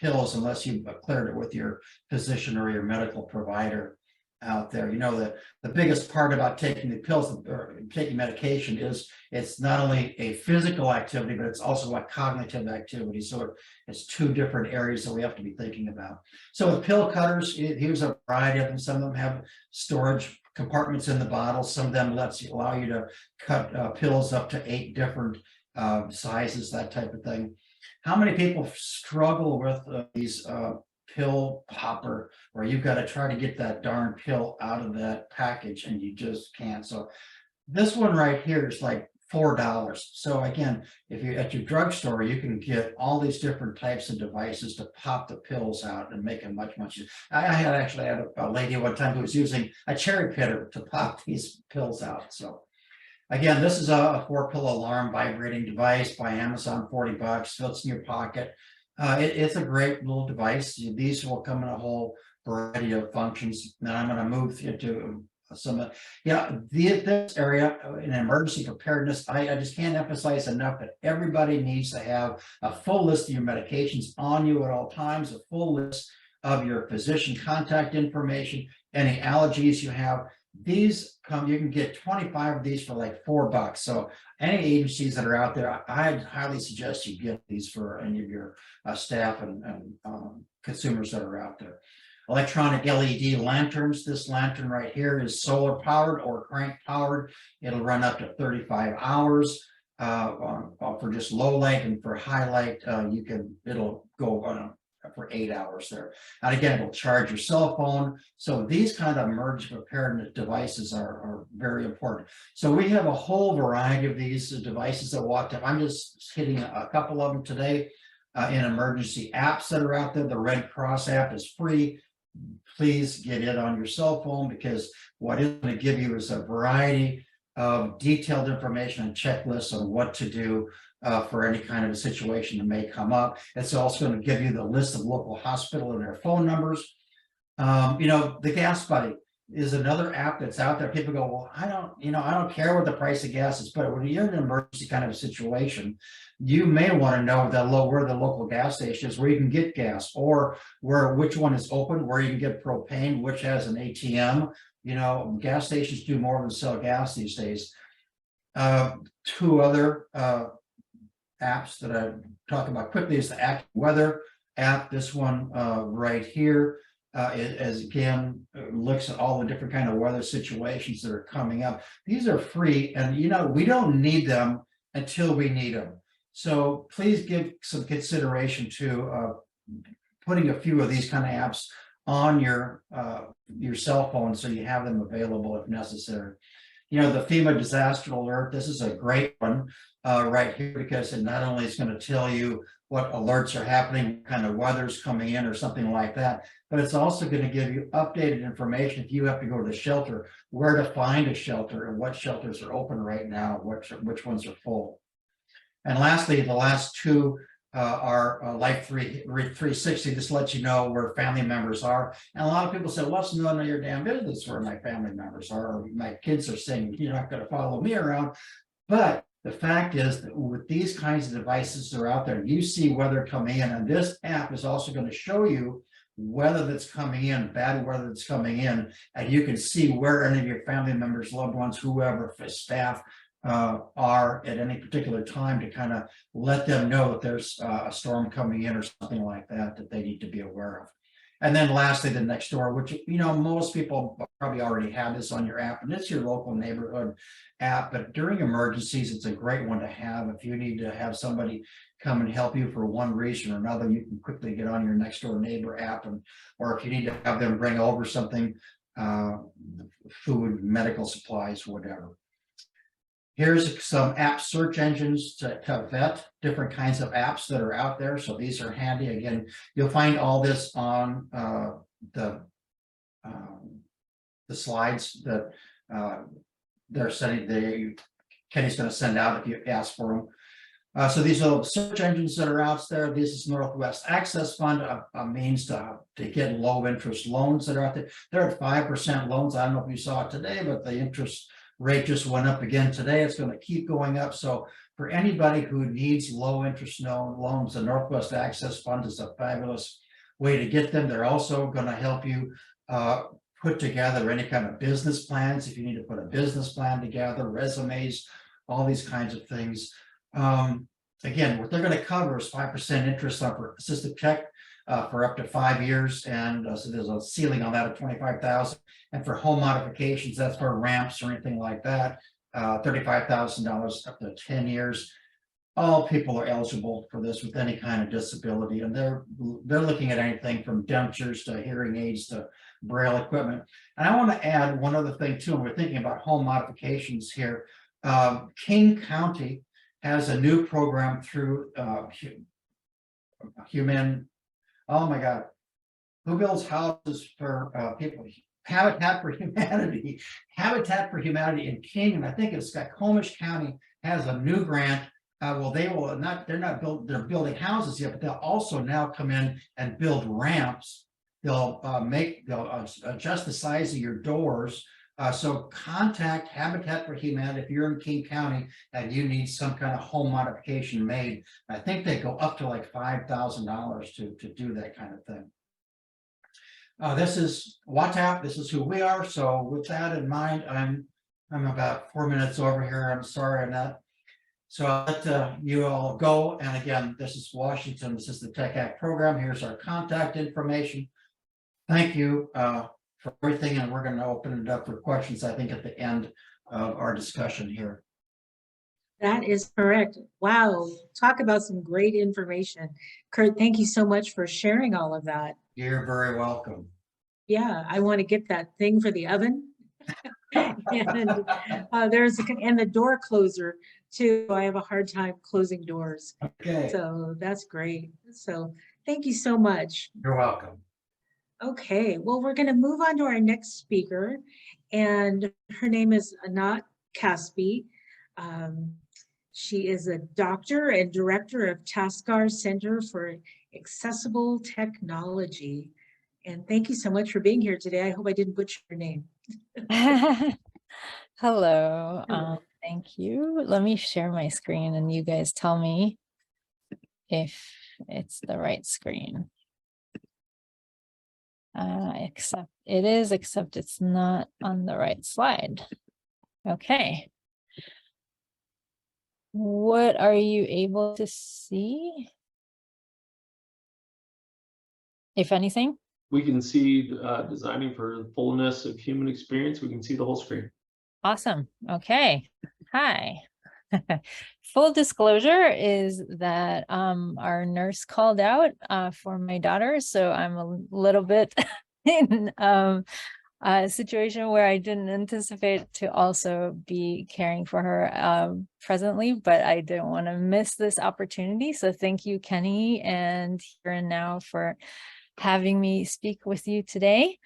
pills unless you've cleared it with your physician or your medical provider out there. You know that the biggest part about taking the pills or taking medication is it's not only a physical activity, but it's also a cognitive activity. So it's 2 different areas that we have to be thinking about. So with pill cutters, here's a variety of them. Some of them have storage compartments in the bottle. Some of them allow you to cut pills up to 8 different sizes, that type of thing. How many people struggle with these pill popper, where you've got to try to get that darn pill out of that package and you just can't? So this one right here is like $4. So again, if you're at your drugstore, you can get all these different types of devices to pop the pills out and make them much, much easier. I actually had a lady one time who was using a cherry pitter to pop these pills out. So again, this is a 4-pill alarm vibrating device by Amazon, $40, fits in your pocket. It's a great little device. These will come in a whole variety of functions. Now I'm going to move into some, this area in emergency preparedness. I just can't emphasize enough that everybody needs to have a full list of your medications on you at all times, a full list of your physician contact information, any allergies you have. These you can get 25 of these for like $4. So any agencies that are out there, I highly suggest you get these for any of your staff and consumers that are out there. Electronic LED lanterns. This lantern right here is solar powered or crank powered. It'll run up to 35 hours for just low light, and for high light, it'll go for 8 hours there. And again, it'll charge your cell phone. So these kind of emergency preparedness devices are very important. So we have a whole variety of these devices at WATAP. I'm just hitting a couple of them today in emergency apps that are out there. The Red Cross app is free. Please get it on your cell phone, because what it's going to give you is a variety of detailed information and checklists on what to do for any kind of a situation that may come up. It's also going to give you the list of local hospital and their phone numbers. You know, the Gas Buddy is another app that's out there. People go, well, I don't care what the price of gas is, but when you're in an emergency kind of a situation, you may want to know where the local gas station is, where you can get gas, or which one is open, where you can get propane, which has an ATM. You know, gas stations do more than sell gas these days. Two other apps that I talk about quickly is the Active Weather app. This one right here. It looks at all the different kind of weather situations that are coming up. These are free, and you know, we don't need them until we need them. So please give some consideration to putting a few of these kind of apps on your cell phone so you have them available if necessary. You know, the FEMA disaster alert, this is a great one right here, because it not only is going to tell you what alerts are happening, what kind of weather's coming in or something like that, but it's also going to give you updated information if you have to go to the shelter, where to find a shelter and what shelters are open right now, which ones are full. And lastly, the last two are Life 360. This lets you know where family members are. And a lot of people say, well, it's none of your damn business where my family members are, or my kids are saying, you're not going to follow me around. But the fact is that with these kinds of devices that are out there, you see weather coming in, and this app is also going to show you weather that's coming in, bad weather that's coming in, and you can see where any of your family members, loved ones, whoever, staff are at any particular time, to kind of let them know that there's a storm coming in or something like that they need to be aware of. And then lastly, the Nextdoor, which, you know, most people probably already have this on your app, and it's your local neighborhood app. But during emergencies, it's a great one to have. If you need to have somebody come and help you for one reason or another, you can quickly get on your Nextdoor neighbor app, or if you need to have them bring over something, food, medical supplies, whatever. Here's some app search engines to vet different kinds of apps that are out there. So these are handy. Again, you'll find all this on the slides that they're sending. Kenny's going to send out if you ask for them. So these are the search engines that are out there. This is Northwest Access Fund, a means to get low interest loans that are out there. They're at 5% loans. I don't know if you saw it today, but the interest rate just went up again today. It's going to keep going up. So for anybody who needs low interest loans, the Northwest Access Fund is a fabulous way to get them. They're also going to help you put together any kind of business plans. If you need to put a business plan together, resumes, all these kinds of things. Again, what they're going to cover is 5% interest on for assistive tech for up to 5 years, and so there's a ceiling on that of $25,000. And for home modifications, that's for ramps or anything like that, $35,000 up to 10 years. All people are eligible for this with any kind of disability, and they're looking at anything from dentures to hearing aids to braille equipment. And I want to add one other thing too. And we're thinking about home modifications here. King County has a new program through oh my God, who builds houses for people? Habitat for Humanity. Habitat for Humanity in King, and I think it's Snohomish County, has a new grant. Well, they're building houses yet, but they'll also now come in and build ramps. They'll adjust the size of your doors. So contact Habitat for Humanity if you're in King County and you need some kind of home modification made. I think they go up to like $5,000 to do that kind of thing. This is WATAP. This is who we are. So with that in mind, I'm about 4 minutes over here. I'm sorry, Anat. So I'll let you all go. And again, this is Washington. This is the Tech Act program. Here's our contact information. Thank you for everything. And we're going to open it up for questions, I think, at the end of our discussion here. That is correct. Wow. Talk about some great information. Curt, thank you so much for sharing all of that. You're very welcome. Yeah, I want to get that thing for the oven. And and the door closer too. I have a hard time closing doors. Okay. So that's great. So thank you so much. You're welcome. Okay, well, we're going to move on to our next speaker, and her name is Anat Caspi. She is a doctor and director of Taskar Center for Accessible Technology. And thank you so much for being here today. I hope I didn't butcher your name. Hello. Hello. Thank you. Let me share my screen and you guys tell me if it's the right screen. Except it is, except it's not on the right slide. Okay. What are you able to see? If anything? We can see designing for the fullness of human experience. We can see the whole screen. Awesome. Okay. Hi. Full disclosure is that our nurse called out for my daughter, so I'm a little bit in a situation where I didn't anticipate to also be caring for her presently, but I didn't want to miss this opportunity. So thank you, Kenny and Here and Now, for having me speak with you today.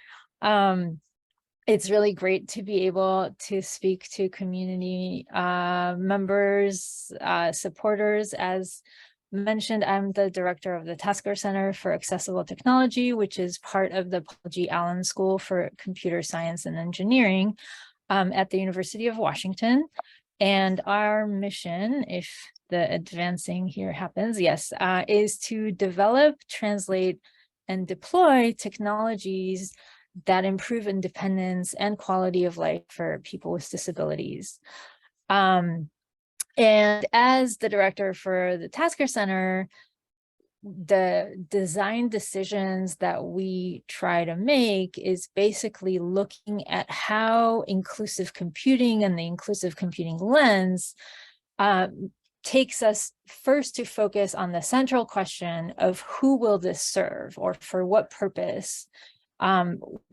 It's really great to be able to speak to community members, supporters. As mentioned, I'm the director of the Taskar Center for Accessible Technology, which is part of the Paul G. Allen School for Computer Science and Engineering at the University of Washington. And our mission, if the advancing here happens, yes, is to develop, translate, and deploy technologies that improve independence and quality of life for people with disabilities. And as the director for the Taskar Center, the design decisions that we try to make is basically looking at how inclusive computing and the inclusive computing lens takes us first to focus on the central question of who will this serve, or for what purpose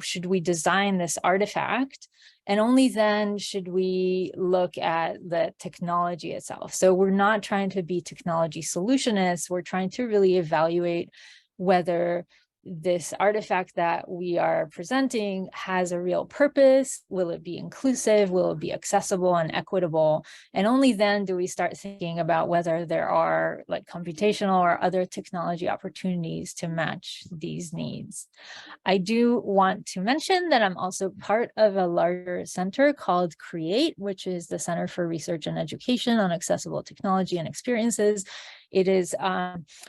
should we design this artifact, and only then should we look at the technology itself. So we're not trying to be technology solutionists. We're trying to really evaluate whether this artifact that we are presenting has a real purpose. Will it be inclusive? Will it be accessible and equitable? And only then do we start thinking about whether there are like computational or other technology opportunities to match these needs. I do want to mention that I'm also part of a larger center called CREATE, which is the Center for Research and Education on Accessible Technology and Experiences. It is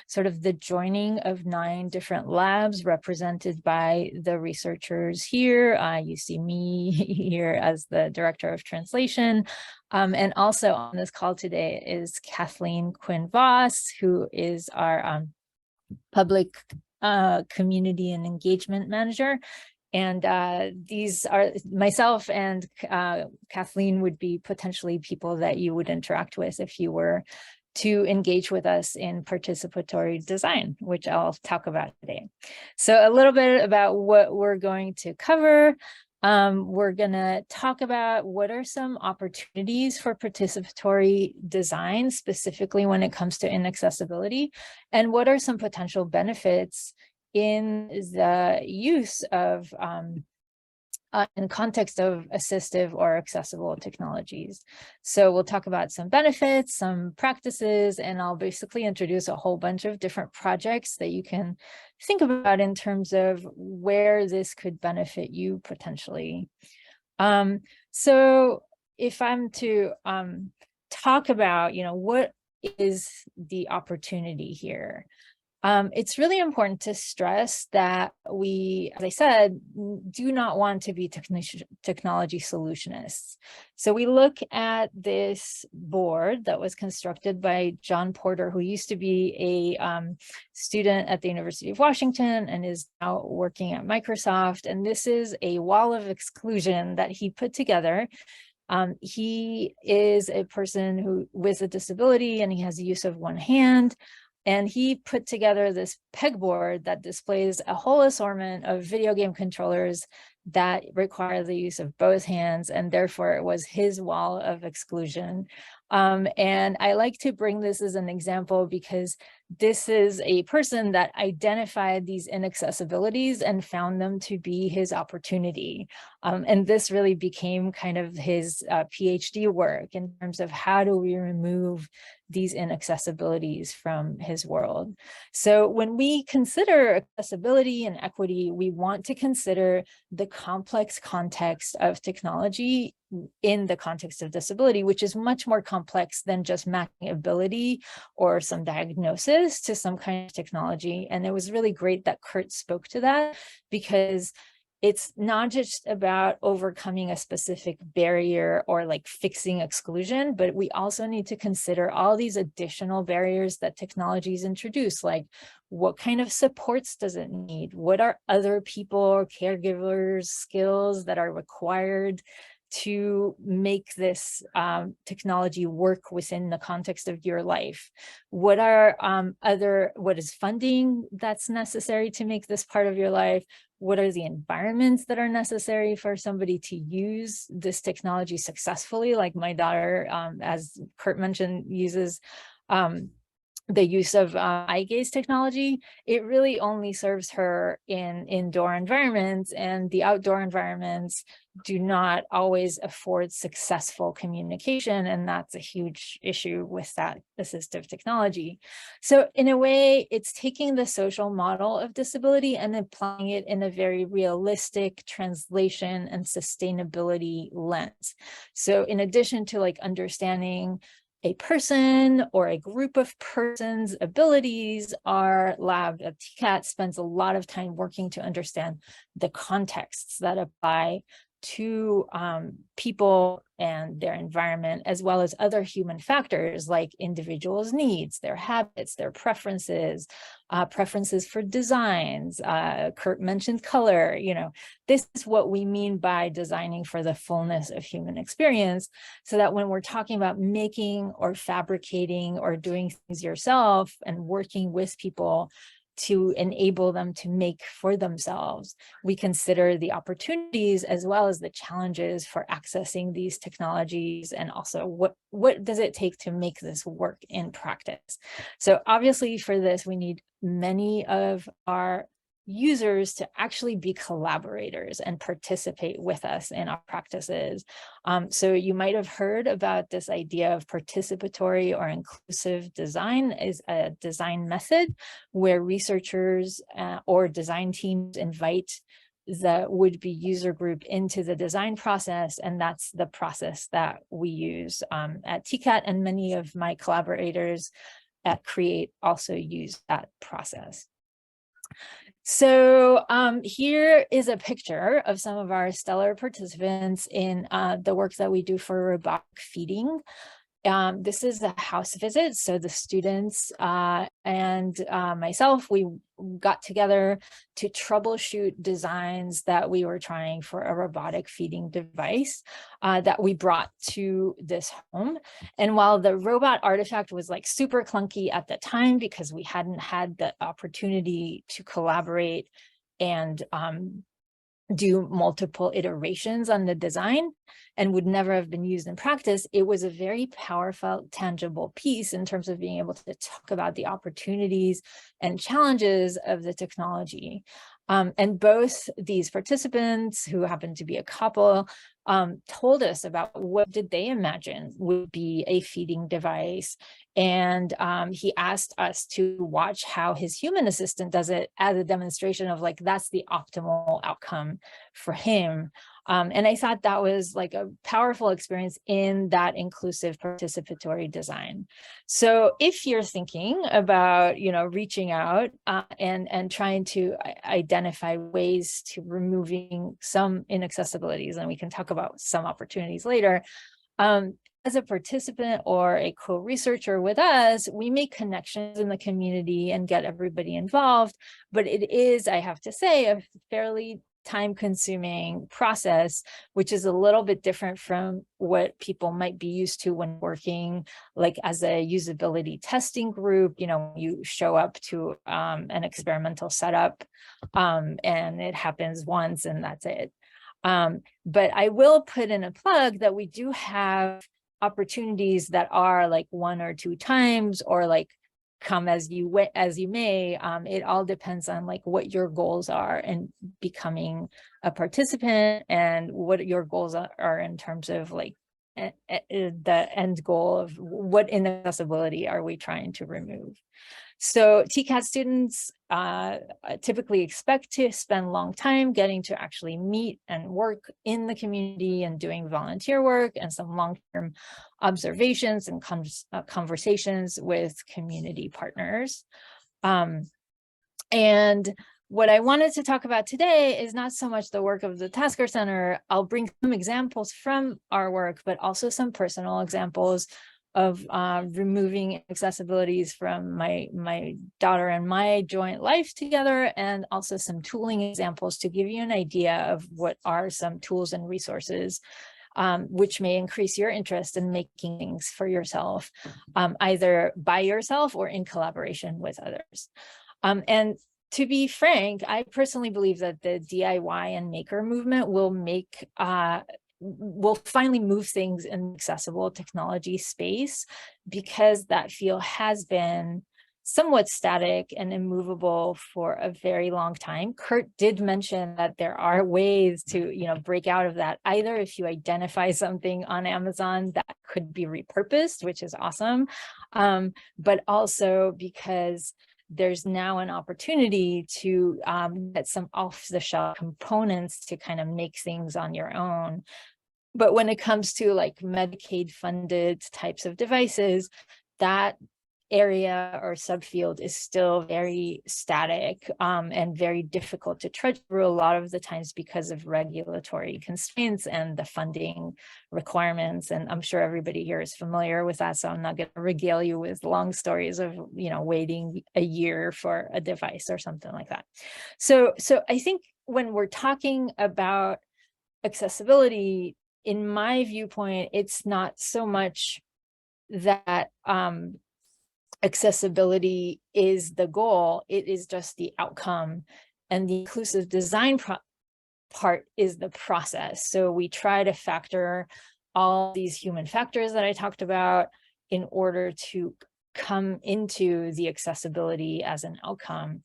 sort of the joining of 9 different labs represented by the researchers here. You see me here as the director of translation. And also on this call today is Kathleen Quinn-Voss, who is our public community and engagement manager. And these are myself and Kathleen would be potentially people that you would interact with if you were to engage with us in participatory design, which I'll talk about today. So a little bit about what we're going to cover. We're going to talk about what are some opportunities for participatory design, specifically when it comes to inaccessibility, and what are some potential benefits in the use of in context of assistive or accessible technologies. So we'll talk about some benefits, some practices, and I'll basically introduce a whole bunch of different projects that you can think about in terms of where this could benefit you potentially. So if I'm to talk about, what is the opportunity here? It's really important to stress that we, as I said, do not want to be technology solutionists. So we look at this board that was constructed by John Porter, who used to be a student at the University of Washington and is now working at Microsoft. And this is a wall of exclusion that he put together. He is a person who with a disability, and he has the use of one hand. And he put together this pegboard that displays a whole assortment of video game controllers that require the use of both hands, and therefore it was his wall of exclusion. And I like to bring this as an example because this is a person that identified these inaccessibilities and found them to be his opportunity. And this really became kind of his PhD work in terms of how do we remove these inaccessibilities from his world. So when we consider accessibility and equity, we want to consider the complex context of technology in the context of disability, which is much more complex than just matching ability or some diagnosis to some kind of technology. And it was really great that Curt spoke to that, because it's not just about overcoming a specific barrier or like fixing exclusion, but we also need to consider all these additional barriers that technologies introduce, like what kind of supports does it need? What are other people or caregivers skills that are required to make this technology work within the context of your life? What are what is funding that's necessary to make this part of your life? What are the environments that are necessary for somebody to use this technology successfully? Like my daughter, as Curt mentioned, uses the use of eye gaze technology. It really only serves her in indoor environments, and the outdoor environments do not always afford successful communication, and that's a huge issue with that assistive technology. So in a way, it's taking the social model of disability and applying it in a very realistic translation and sustainability lens. So in addition to like understanding a person or a group of persons' abilities, our lab at TCAT spends a lot of time working to understand the contexts that apply to people and their environment, as well as other human factors like individuals' needs, their habits, their preferences, preferences for designs. Curt mentioned color. You know, this is what we mean by designing for the fullness of human experience, so that when we're talking about making or fabricating or doing things yourself and working with people to enable them to make for themselves, we consider the opportunities as well as the challenges for accessing these technologies, and also what does it take to make this work in practice. So obviously for this, we need many of our users to actually be collaborators and participate with us in our practices. So you might have heard about this idea of participatory or inclusive design is a design method where researchers or design teams invite the would-be user group into the design process, and that's the process that we use at TCAT, and many of my collaborators at Create also use that process. So here is a picture of some of our stellar participants in the work that we do for robotic feeding. This is a house visit. So the students and myself, we got together to troubleshoot designs that we were trying for a robotic feeding device that we brought to this home. And while the robot artifact was like super clunky at the time, because we hadn't had the opportunity to collaborate and do multiple iterations on the design and would never have been used in practice, it was a very powerful, tangible piece in terms of being able to talk about the opportunities and challenges of the technology. And both these participants, who happened to be a couple, told us about what did they imagine would be a feeding device. And he asked us to watch how his human assistant does it as a demonstration of like, that's the optimal outcome for him. And I thought that was like a powerful experience in that inclusive participatory design. So if you're thinking about, you know, reaching out and trying to identify ways to removing some inaccessibilities, and we can talk about some opportunities later, as a participant or a co-researcher with us, we make connections in the community and get everybody involved. But it is, I have to say, a fairly time-consuming process, which is a little bit different from what people might be used to when working like as a usability testing group. You know, you show up to an experimental setup and it happens once and that's it. But I will put in a plug that we do have opportunities that are like 1 or 2 times, or like come as you may. It all depends on like what your goals are and becoming a participant, and what your goals are in terms of like the end goal of what inaccessibility are we trying to remove. So TCAT students typically expect to spend long time getting to actually meet and work in the community and doing volunteer work and some long-term observations and conversations with community partners. And what I wanted to talk about today is not so much the work of the Taskar Center. I'll bring some examples from our work, but also some personal examples of removing accessibilities from my daughter and my joint life together, and also some tooling examples to give you an idea of what are some tools and resources which may increase your interest in making things for yourself, either by yourself or in collaboration with others. And to be frank, I personally believe that the DIY and maker movement will finally move things in accessible technology space, because that field has been somewhat static and immovable for a very long time. Curt did mention that there are ways to, break out of that, either if you identify something on Amazon that could be repurposed, which is awesome, but also because there's now an opportunity to get some off-the-shelf components to kind of make things on your own. But when it comes to like Medicaid funded types of devices, that area or subfield is still very static and very difficult to trudge through a lot of the times because of regulatory constraints and the funding requirements. And I'm sure everybody here is familiar with that, so I'm not going to regale you with long stories of waiting a year for a device or something like that. So I think when we're talking about accessibility, in my viewpoint, it's not so much that accessibility is the goal, it is just the outcome, and the inclusive design part is the process. So we try to factor all these human factors that I talked about in order to come into the accessibility as an outcome.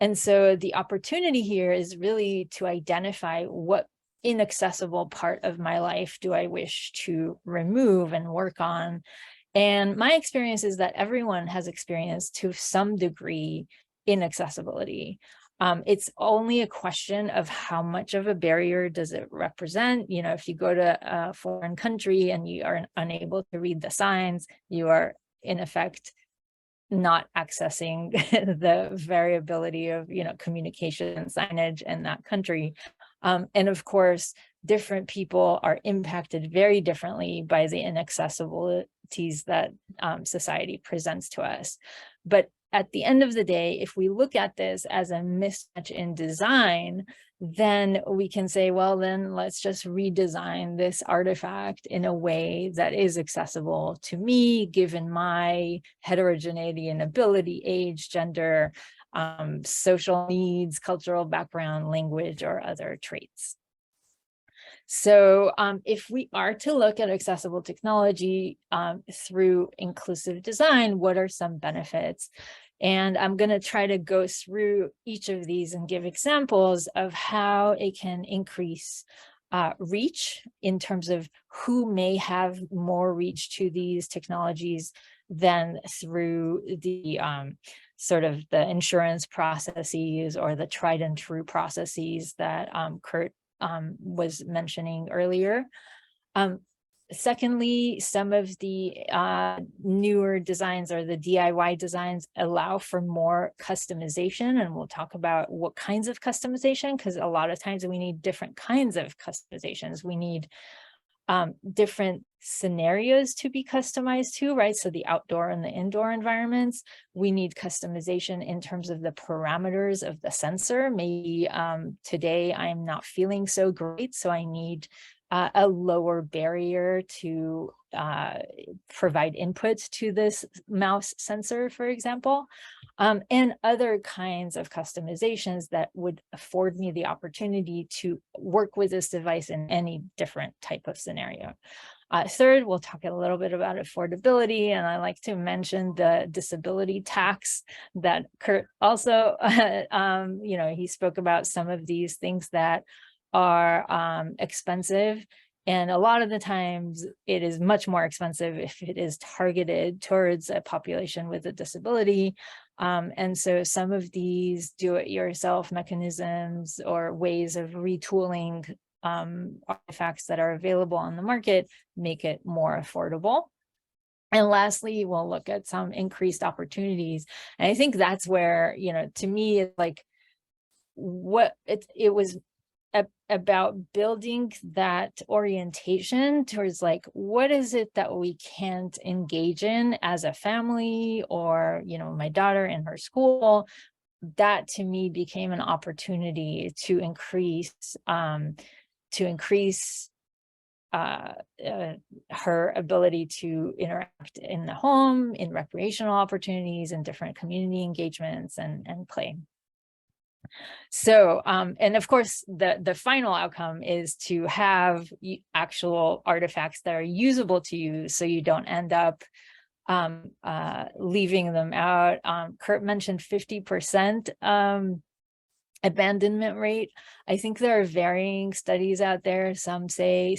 And so the opportunity here is really to identify what inaccessible part of my life do I wish to remove and work on. And my experience is that everyone has experienced to some degree inaccessibility. It's only a question of how much of a barrier does it represent. If you go to a foreign country and you are unable to read the signs, you are in effect not accessing the variability of communication signage in that country. And of course, different people are impacted very differently by the inaccessibilities that society presents to us. But at the end of the day, if we look at this as a mismatch in design, then we can say, well, then let's just redesign this artifact in a way that is accessible to me, given my heterogeneity and ability, age, gender, social needs, cultural background, language, or other traits. So if we are to look at accessible technology through inclusive design, what are some benefits? And I'm going to try to go through each of these and give examples of how it can increase reach in terms of who may have more reach to these technologies than through the sort of the insurance processes or the tried and true processes that Curt was mentioning earlier. Secondly, some of the newer designs or the DIY designs allow for more customization, and we'll talk about what kinds of customization, because a lot of times we need different kinds of customizations. We need different scenarios to be customized to, right? So the outdoor and the indoor environments, we need customization in terms of the parameters of the sensor. Maybe today I'm not feeling so great, so I need a lower barrier to provide input to this mouse sensor, for example, and other kinds of customizations that would afford me the opportunity to work with this device in any different type of scenario. Third, we'll talk a little bit about affordability, and I like to mention the disability tax that Curt also, he spoke about some of these things that are expensive. And a lot of the times it is much more expensive if it is targeted towards a population with a disability. And so some of these do-it-yourself mechanisms or ways of retooling artifacts that are available on the market make it more affordable. And lastly, we'll look at some increased opportunities. And I think that's where, to me, it's like what it was about building that orientation towards like, what is it that we can't engage in as a family, or, my daughter in her school. That to me became an opportunity to increase her ability to interact in the home, in recreational opportunities, and different community engagements and play. So, and of course, the final outcome is to have actual artifacts that are usable to you, so you don't end up leaving them out. Curt mentioned 50% abandonment rate. I think there are varying studies out there. Some say,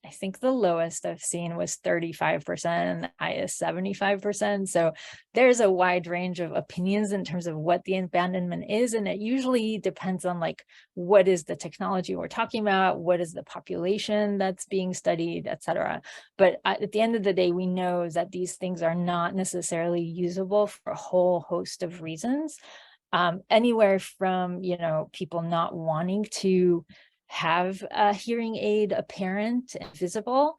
I think the lowest I've seen was 35% and the highest 75%. So there's a wide range of opinions in terms of what the abandonment is. And it usually depends on like, what is the technology we're talking about? What is the population that's being studied, et cetera. But at the end of the day, we know that these things are not necessarily usable for a whole host of reasons. Anywhere from, people not wanting to have a hearing aid apparent and visible,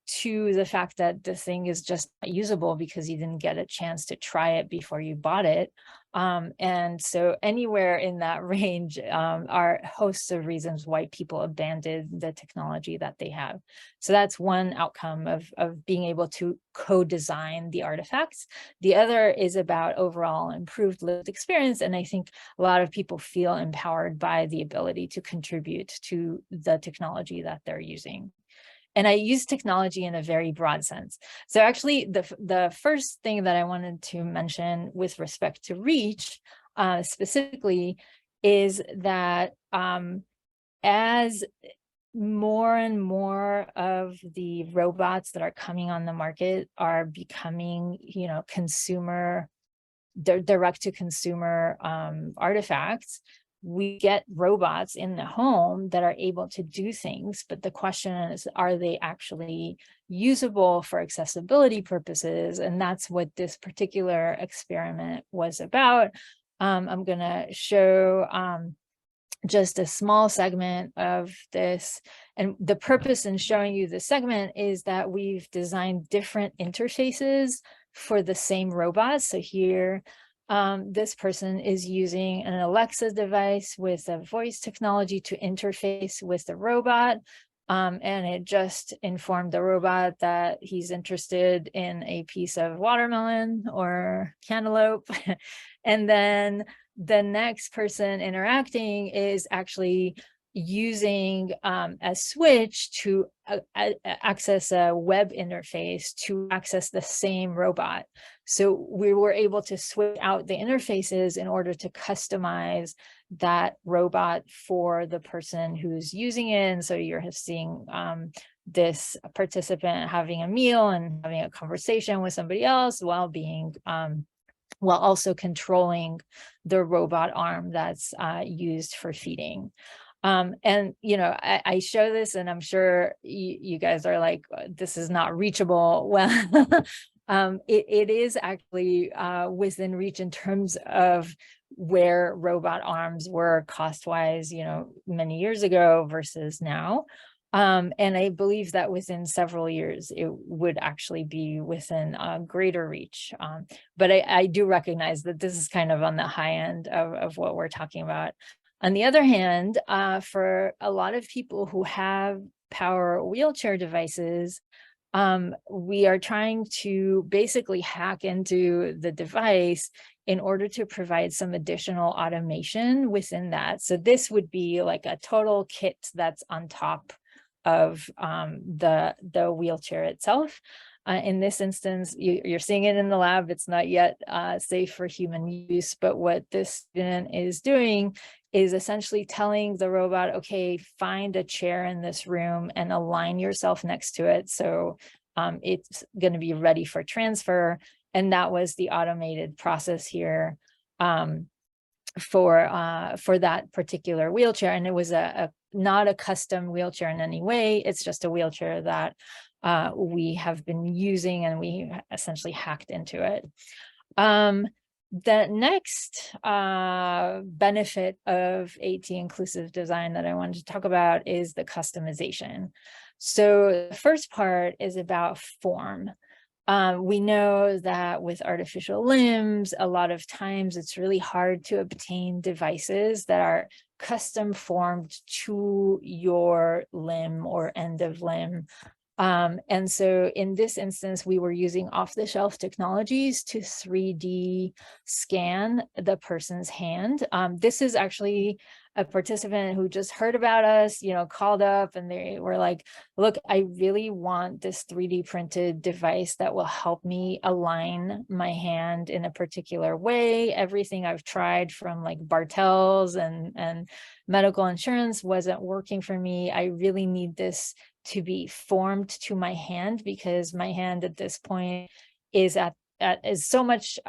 to the fact that the thing is just not usable because you didn't get a chance to try it before you bought it. And so anywhere in that range are hosts of reasons why people abandon the technology that they have. So that's one outcome of being able to co-design the artifacts. The other is about overall improved lived experience. And I think a lot of people feel empowered by the ability to contribute to the technology that they're using. And I use technology in a very broad sense. So actually, the first thing that I wanted to mention with respect to reach specifically is that as more and more of the robots that are coming on the market are becoming, consumer, direct to consumer artifacts, we get robots in the home that are able to do things, but the question is, are they actually usable for accessibility purposes? And that's what this particular experiment was about. I'm going to show just a small segment of this. And the purpose in showing you this segment is that we've designed different interfaces for the same robot. So here, this person is using an Alexa device with a voice technology to interface with the robot. And it just informed the robot that he's interested in a piece of watermelon or cantaloupe. And then the next person interacting is actually using a switch to access a web interface to access the same robot. So we were able to switch out the interfaces in order to customize that robot for the person who's using it. And so you're seeing this participant having a meal and having a conversation with somebody else while being while also controlling the robot arm that's used for feeding. And, I show this and I'm sure you guys are like, this is not reachable. Well, it is actually within reach in terms of where robot arms were cost-wise, many years ago versus now. And I believe that within several years, it would actually be within greater reach. But I do recognize that this is kind of on the high end of what we're talking about. On the other hand, for a lot of people who have power wheelchair devices, we are trying to basically hack into the device in order to provide some additional automation within that. So this would be like a total kit that's on top of the wheelchair itself. In this instance, you're seeing it in the lab. It's not yet safe for human use, but what this student is doing is essentially telling the robot, okay, find a chair in this room and align yourself next to it. So it's going to be ready for transfer. And that was the automated process here for that particular wheelchair. And it was not a custom wheelchair in any way. It's just a wheelchair that we have been using, and we essentially hacked into it. The next benefit of AT inclusive design that I wanted to talk about is the customization. So the first part is about form. We know that with artificial limbs, a lot of times it's really hard to obtain devices that are custom formed to your limb or end of limb. And so in this instance, we were using off-the-shelf technologies to 3D scan the person's hand. This is actually a participant who just heard about us, called up, and they were like, look, I really want this 3D printed device that will help me align my hand in a particular way. Everything I've tried from like Bartels and medical insurance wasn't working for me. I really need this to be formed to my hand, because my hand at this point is is so much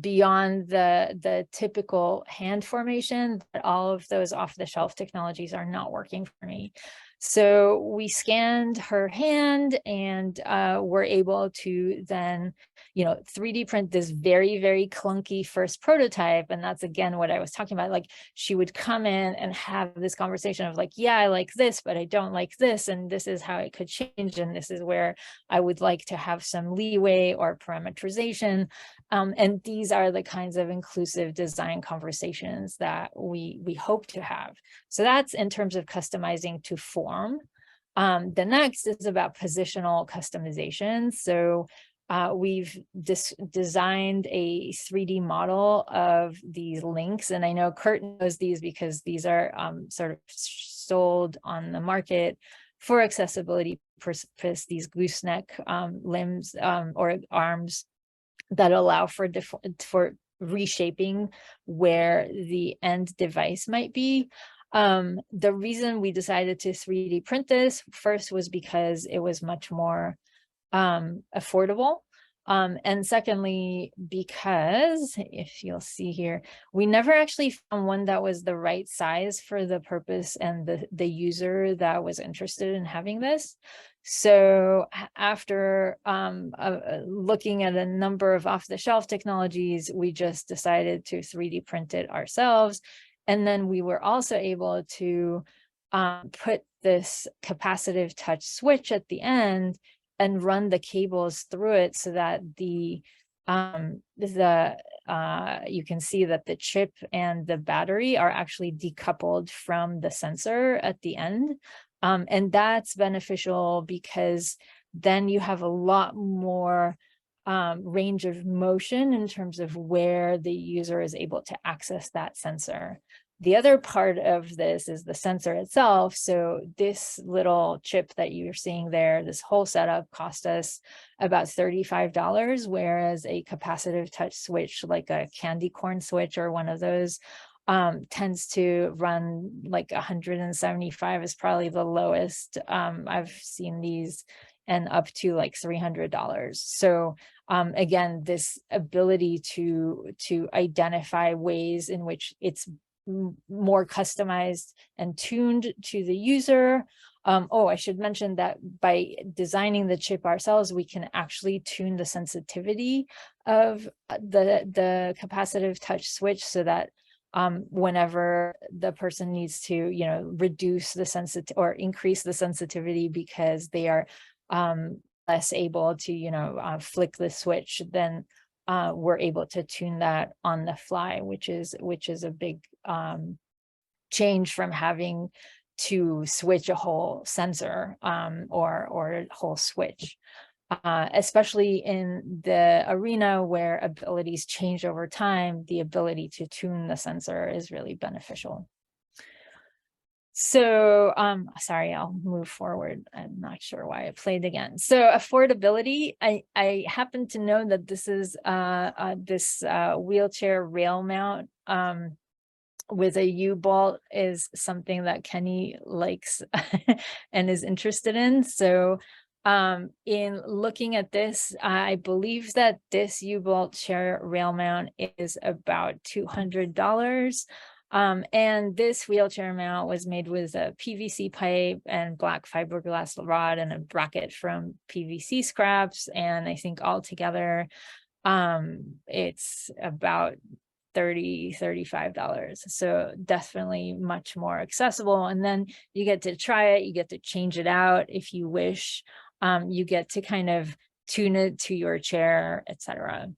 beyond the typical hand formation that all of those off-the-shelf technologies are not working for me. So we scanned her hand and were able to then 3D print this very, very clunky first prototype. And that's again what I was talking about. Like, she would come in and have this conversation of like, yeah, I like this, but I don't like this, and this is how it could change, and this is where I would like to have some leeway or parameterization. And these are the kinds of inclusive design conversations that we hope to have. So that's in terms of customizing to form. The next is about positional customization. So we've designed a 3D model of these links. And I know Curt knows these because these are sort of sold on the market for accessibility purpose, these gooseneck limbs or arms that allow for reshaping where the end device might be. The reason we decided to 3D print this first was because it was much more affordable. And secondly, because if you'll see here, we never actually found one that was the right size for the purpose and the user that was interested in having this. So after looking at a number of off-the-shelf technologies, we just decided to 3D print it ourselves. And then we were also able to put this capacitive touch switch at the end and run the cables through it so that you can see that the chip and the battery are actually decoupled from the sensor at the end. And that's beneficial because then you have a lot more range of motion in terms of where the user is able to access that sensor. The other part of this is the sensor itself. So this little chip that you're seeing there, this whole setup cost us about $35, whereas a capacitive touch switch, like a candy corn switch or one of those, tends to run like 175 is probably the lowest. I've seen these, and up to like $300. So again, this ability to identify ways in which it's more customized and tuned to the user. I should mention that by designing the chip ourselves, we can actually tune the sensitivity of the capacitive touch switch so that whenever the person needs to, reduce the sensitivity or increase the sensitivity because they are less able to, flick the switch, then we're able to tune that on the fly, which is a big change from having to switch a whole sensor or a whole switch, especially in the arena where abilities change over time. The ability to tune the sensor is really beneficial. So, sorry, I'll move forward. I'm not sure why it played again. So affordability, I happen to know that this is this wheelchair rail mount with a U-bolt is something that Kenny likes and is interested in. So in looking at this, I believe that this U-bolt chair rail mount is about $200. And this wheelchair mount was made with a PVC pipe and black fiberglass rod and a bracket from PVC scraps. And I think altogether, it's about $35. So definitely much more accessible. And then you get to try it, you get to change it out if you wish. You get to kind of tune it to your chair, etc.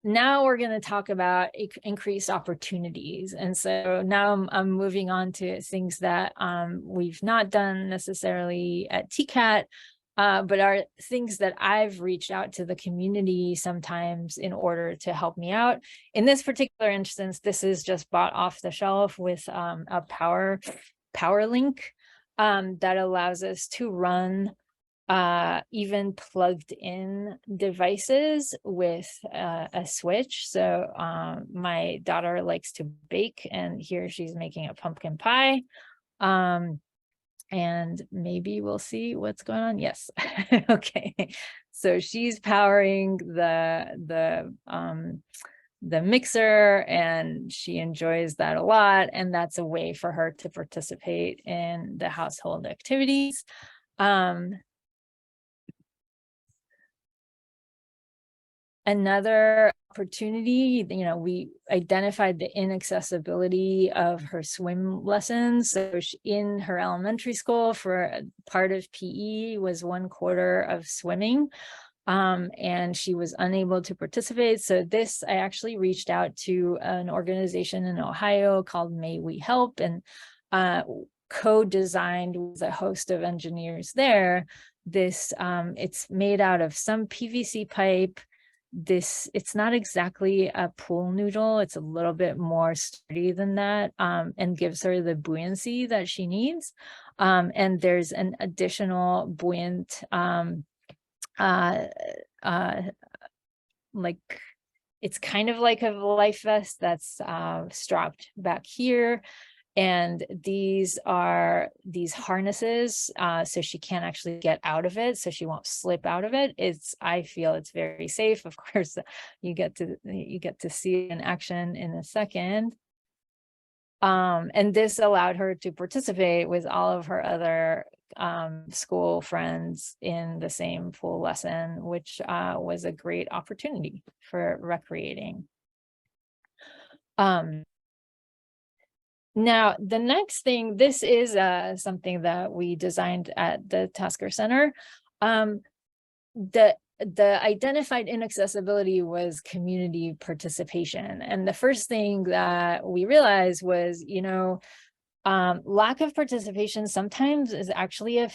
Now we're going to talk about increased opportunities. And so now I'm moving on to things that we've not done necessarily at TCAT, but are things that I've reached out to the community sometimes in order to help me out. In this particular instance, this is just bought off the shelf with a power link that allows us to run even plugged in devices with a switch. So my daughter likes to bake, and here she's making a pumpkin pie. And maybe we'll see what's going on. Yes. Okay. So she's powering the mixer, and she enjoys that a lot. And that's a way for her to participate in the household activities. Another opportunity, we identified the inaccessibility of her swim lessons. So in her elementary school, for part of PE was 1/4 of swimming, and she was unable to participate. So this, I actually reached out to an organization in Ohio called May We Help, and co-designed with a host of engineers there. This, it's made out of some PVC pipe. It's not exactly a pool noodle, it's a little bit more sturdy than that, and gives her the buoyancy that she needs. And there's an additional buoyant like, it's kind of like a life vest that's strapped back here. And these are these harnesses, so she can't actually get out of it, so she won't slip out of it. I feel it's very safe. Of course, you get to see it in action in a second. And this allowed her to participate with all of her other school friends in the same pool lesson, which was a great opportunity for recreating. Now, the next thing, this is something that we designed at the Taskar Center. The identified inaccessibility was community participation. And the first thing that we realized was, lack of participation sometimes is actually a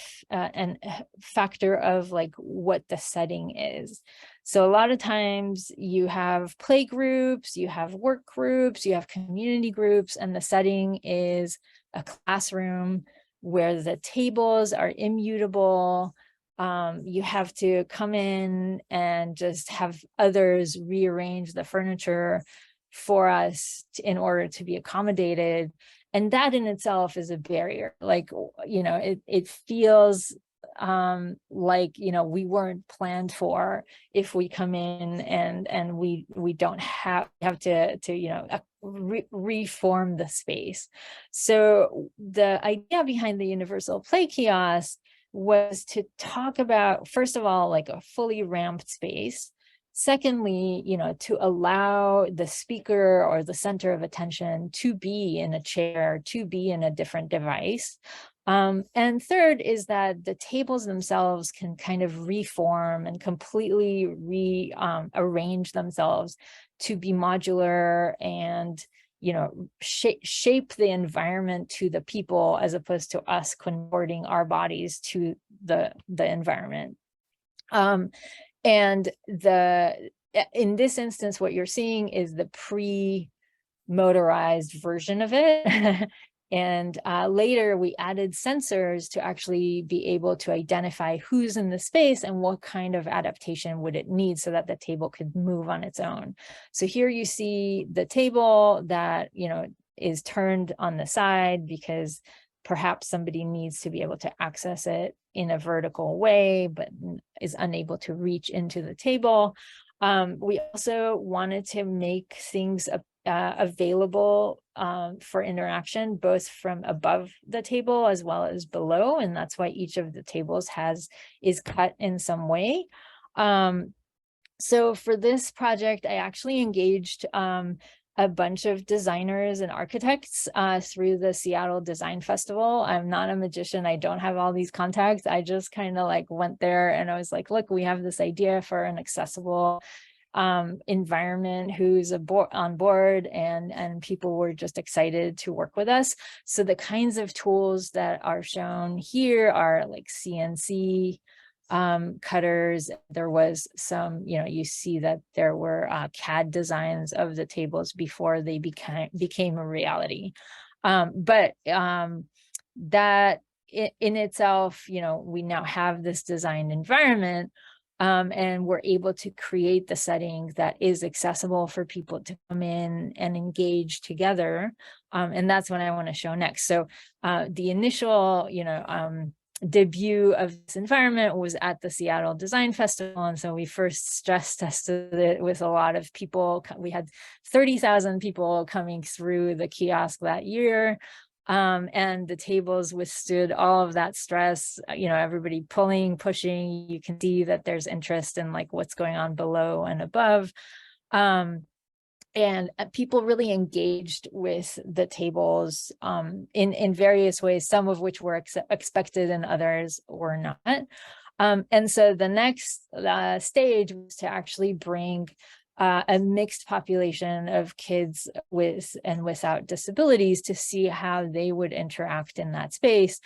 factor of like what the setting is. So a lot of times you have play groups, you have work groups, you have community groups, and the setting is a classroom where the tables are immutable. You have to come in and just have others rearrange the furniture for us in order to be accommodated. And that in itself is a barrier. Like, it feels like, we weren't planned for if we come in and we don't have to reform the space. So the idea behind the universal play kiosk was to talk about, first of all, like a fully ramped space. Secondly, to allow the speaker or the center of attention to be in a chair, to be in a different device. And third is that the tables themselves can kind of reform and completely rearrange themselves to be modular and, shape the environment to the people, as opposed to us contorting our bodies to the environment. And in this instance, what you're seeing is the motorized version of it. And later we added sensors to actually be able to identify who's in the space and what kind of adaptation would it need so that the table could move on its own. So here you see the table that, you know, is turned on the side because perhaps somebody needs to be able to access it in a vertical way, but is unable to reach into the table. We also wanted to make things available for interaction, both from above the table as well as below. And that's why each of the tables is cut in some way. So for this project, I actually engaged a bunch of designers and architects through the Seattle Design Festival. I'm not a magician. I don't have all these contacts. I just kind of like went there and I was like, look, we have this idea for an accessible environment, who's on board, and people were just excited to work with us. So the kinds of tools that are shown here are like CNC cutters. There was some, you know, you see that there were CAD designs of the tables before they became a reality. But that in itself, you know, we now have this design environment, and we're able to create the setting that is accessible for people to come in and engage together. And that's what I want to show next. So the initial, you know, debut of this environment was at the Seattle Design Festival. And so we first stress tested it with a lot of people. We had 30,000 people coming through the kiosk that year. And the tables withstood all of that stress, you know, everybody pulling, pushing. You can see that there's interest in like what's going on below and above. And people really engaged with the tables in various ways, some of which were expected and others were not. And so the next stage was to actually bring a mixed population of kids with and without disabilities to see how they would interact in that space.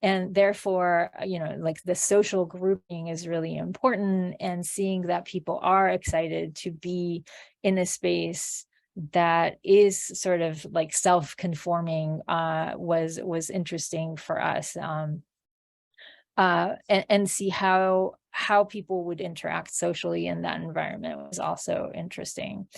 And therefore, you know, like the social grouping is really important, and seeing that people are excited to be in a space that is sort of like self-conforming was interesting for us. And see how people would interact socially in that environment was also interesting.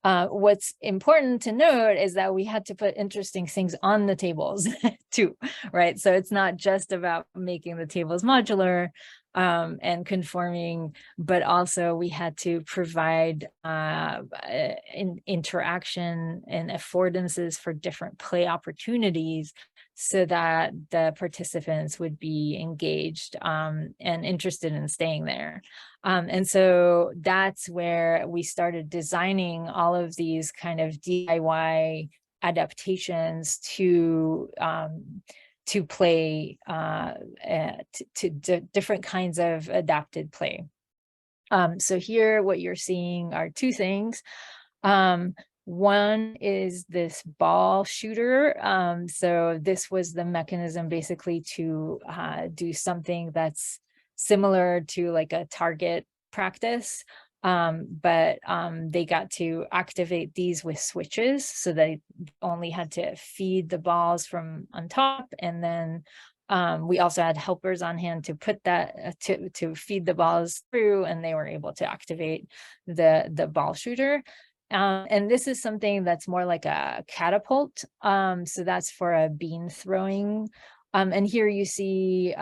What's important to note is that we had to put interesting things on the tables too, right? So it's not just about making the tables modular and conforming, but also we had to provide interaction and affordances for different play opportunities so that the participants would be engaged and interested in staying there. And so that's where we started designing all of these kind of DIY adaptations to play, to different kinds of adapted play. So here what you're seeing are two things. One is this ball shooter. So this was the mechanism basically to do something that's similar to like a target practice. But they got to activate these with switches, so they only had to feed the balls from on top, and then we also had helpers on hand to put that to feed the balls through, and they were able to activate the ball shooter. And this is something that's more like a catapult. So that's for a bean throwing. And here you see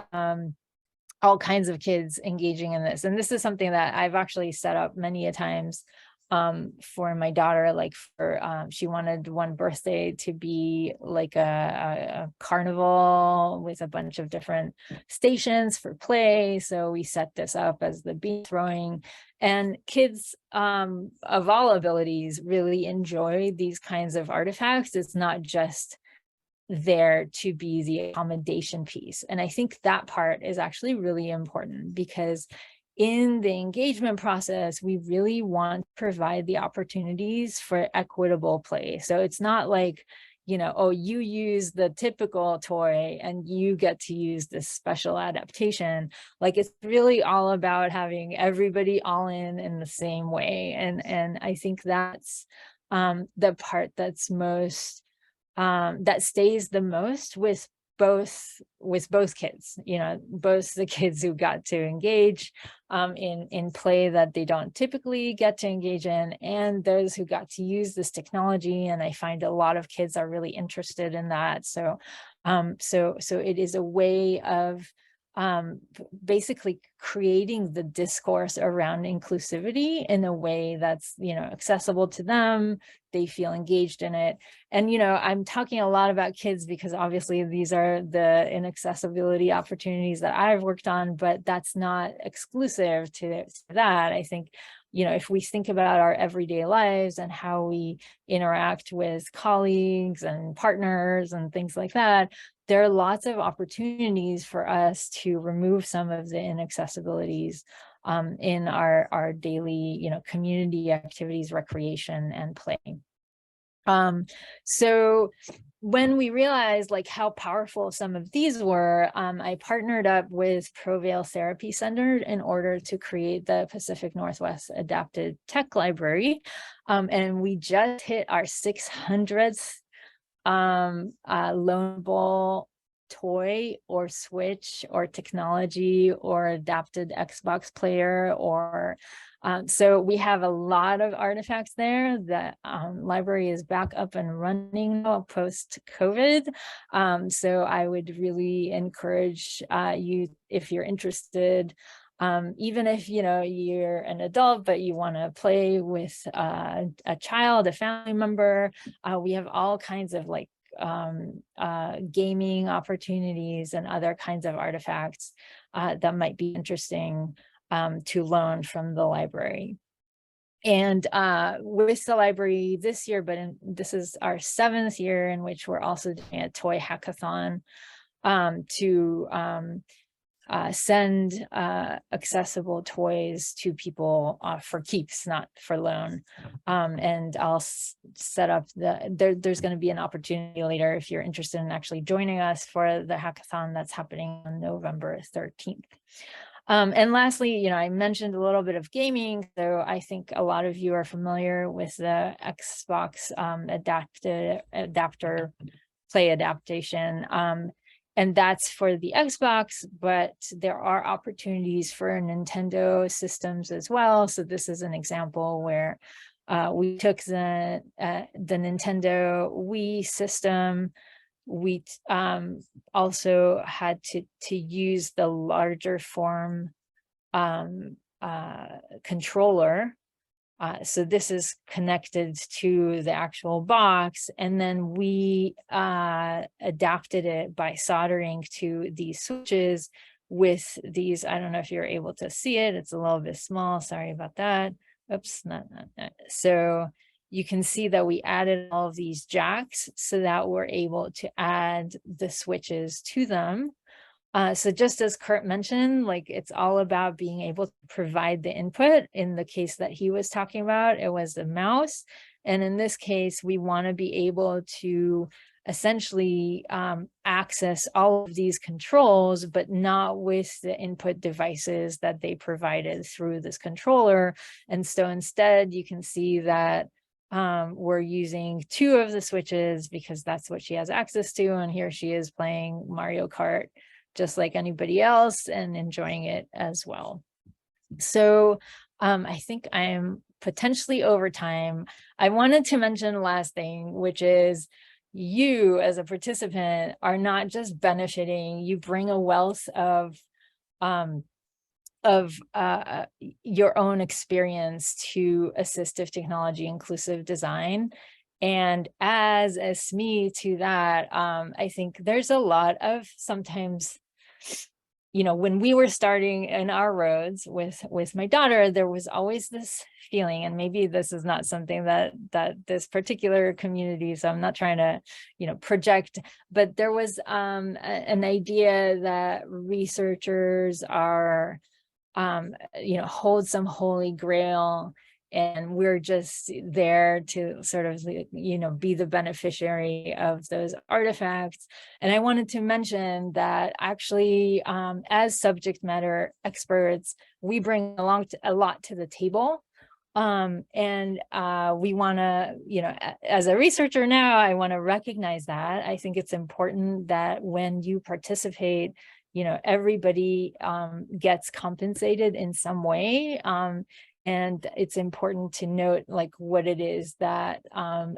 all kinds of kids engaging in this. And this is something that I've actually set up many a times for my daughter, like for, she wanted one birthday to be like a carnival with a bunch of different stations for play. So we set this up as the bean throwing, and kids of all abilities really enjoy these kinds of artifacts. It's not just there to be the accommodation piece. And I think that part is actually really important, because in the engagement process, we really want to provide the opportunities for equitable play. So it's not like, you know, oh, you use the typical toy and you get to use this special adaptation. Like, it's really all about having everybody all in the same way. And I think that's the part that's most, that stays the most with both kids, both the kids who got to engage in play that they don't typically get to engage in, and those who got to use this technology. And I find a lot of kids are really interested in that. So it is a way of basically creating the discourse around inclusivity in a way that's, accessible to them. They feel engaged in it. And, I'm talking a lot about kids because obviously these are the inaccessibility opportunities that I've worked on, but that's not exclusive to that. I think, if we think about our everyday lives and how we interact with colleagues and partners and things like that, there are lots of opportunities for us to remove some of the inaccessibilities in our daily, community activities, recreation, and play. So when we realized like how powerful some of these were, I partnered up with Provale Therapy Center in order to create the Pacific Northwest Adapted Tech Library. And we just hit our 600th loanable toy or switch or technology or adapted Xbox player or so we have a lot of artifacts there. The library is back up and running now post-COVID. So I would really encourage you, if you're interested, even if you're an adult but you want to play with a child, a family member, we have all kinds of like gaming opportunities and other kinds of artifacts that might be interesting to loan from the library. And with the library this year, this is our 7th year in which we're also doing a toy hackathon to send accessible toys to people for keeps, not for loan. And I'll set up there's going to be an opportunity later if you're interested in actually joining us for the hackathon that's happening on November 13th. And lastly, I mentioned a little bit of gaming. So I think a lot of you are familiar with the Xbox adapter play adaptation. And that's for the Xbox, but there are opportunities for Nintendo systems as well. So this is an example where we took the Nintendo Wii system. We also had to use the larger form controller. So this is connected to the actual box, and then we adapted it by soldering to these switches with these. I don't know if you're able to see it. It's a little bit small. Sorry about that. Oops, not. So you can see that we added all of these jacks so that we're able to add the switches to them. So just as Curt mentioned, like it's all about being able to provide the input. In the case that he was talking about, it was the mouse. And in this case, we want to be able to essentially access all of these controls, but not with the input devices that they provided through this controller. And so instead, you can see that we're using 2 of the switches because that's what she has access to. And here she is playing Mario Kart just like anybody else and enjoying it as well. So I think I'm potentially over time. I wanted to mention the last thing, which is you as a participant are not just benefiting, you bring a wealth of your own experience to assistive technology, inclusive design. And as a SME to that, I think there's a lot of sometimes, when we were starting in our roads with my daughter, there was always this feeling, and maybe this is not something that this particular community, so I'm not trying to, project, but there was an idea that researchers are, hold some holy grail, and we're just there to sort of, be the beneficiary of those artifacts. And I wanted to mention that actually, as subject matter experts, we bring a lot to the table. We want to, as a researcher now, I want to recognize that. I think it's important that when you participate, everybody gets compensated in some way. And it's important to note like what it is that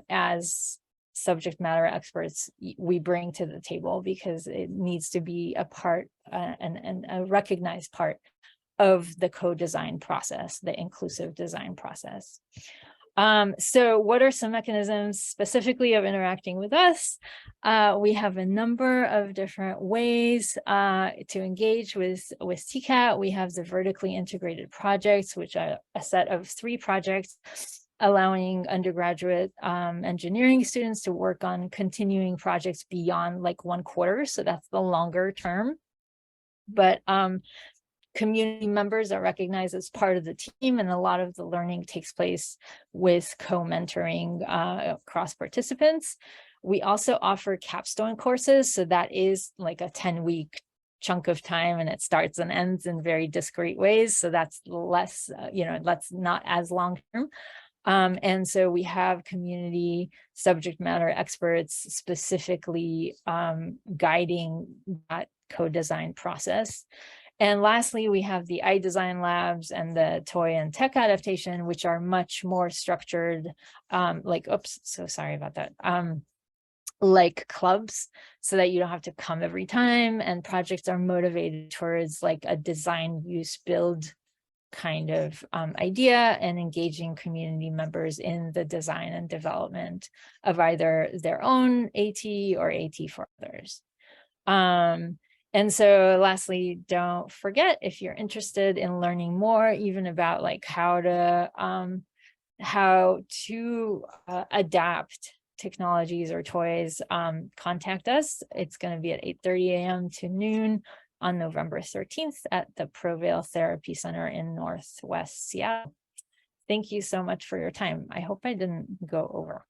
as subject matter experts we bring to the table, because it needs to be a part and a recognized part of the co-design process, the inclusive design process. So what are some mechanisms specifically of interacting with us? We have a number of different ways to engage with TCAT. We have the vertically integrated projects, which are a set of 3 projects allowing undergraduate engineering students to work on continuing projects beyond like 1 quarter. So that's the longer term. But community members are recognized as part of the team, and a lot of the learning takes place with co-mentoring across participants. We also offer capstone courses, so that is like a 10-week chunk of time, and it starts and ends in very discrete ways. So that's less, that's not as long term. And so we have community subject matter experts specifically guiding that co-design process. And lastly, we have the iDesign labs and the toy and tech adaptation, which are much more structured, like clubs, so that you don't have to come every time, and projects are motivated towards like a design use build kind of idea, and engaging community members in the design and development of either their own AT or AT for others. And so lastly, don't forget, if you're interested in learning more, even about like how to adapt technologies or toys, contact us. It's going to be at 8:30 a.m. to noon on November 13th at the Provale Therapy Center in Northwest Seattle. Thank you so much for your time. I hope I didn't go over.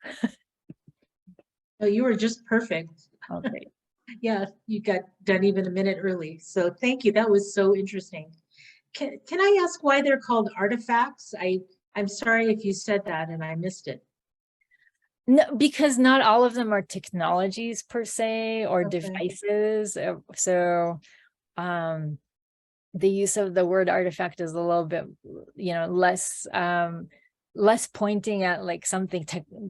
Oh, you were just perfect. Okay. Yeah, you got done even a minute early. So thank you. That was so interesting. Can I ask why they're called artifacts? I'm sorry if you said that and I missed it. No, because not all of them are technologies per se or Okay. devices. So the use of the word artifact is a little bit, less pointing at like something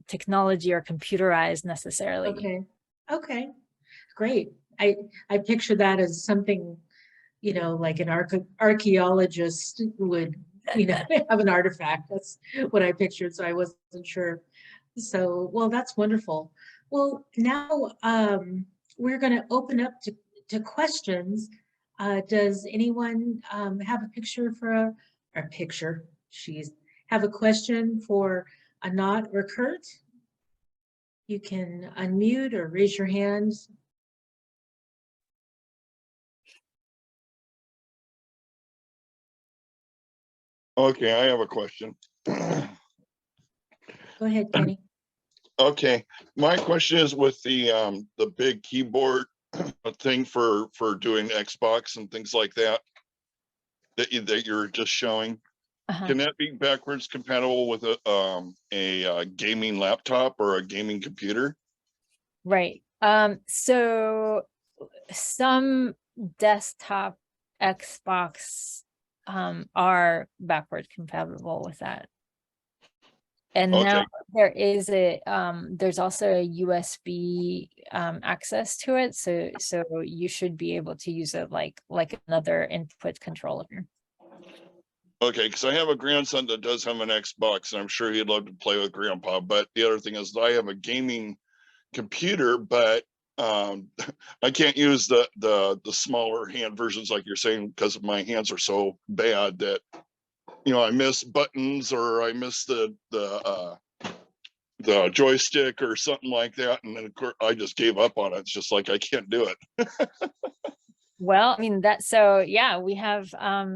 technology or computerized necessarily. Okay, great. I picture that as something, like an archaeologist would, have an artifact. That's what I pictured, so I wasn't sure. So, well, that's wonderful. Well, now we're going to open up to questions. Does anyone have a picture for have a question for Anat or Curt? You can unmute or raise your hands. Okay, I have a question. Go ahead, Kenny. Okay, my question is with the big keyboard thing for doing Xbox and things like that that you're just showing. Can that be backwards compatible with a gaming laptop or a gaming computer? Right. So some desktop Xbox are backward compatible with that. And now there is there's also a USB access to it, so you should be able to use it like another input controller. Okay, because I have a grandson that does have an Xbox, and I'm sure he'd love to play with Grandpa. But the other thing is, I have a gaming computer, but I can't use the smaller hand versions like you're saying, because my hands are so bad that I miss buttons or I miss the joystick or something like that, and then of course I just gave up on it. It's just like I can't do it. Well, I mean yeah, we have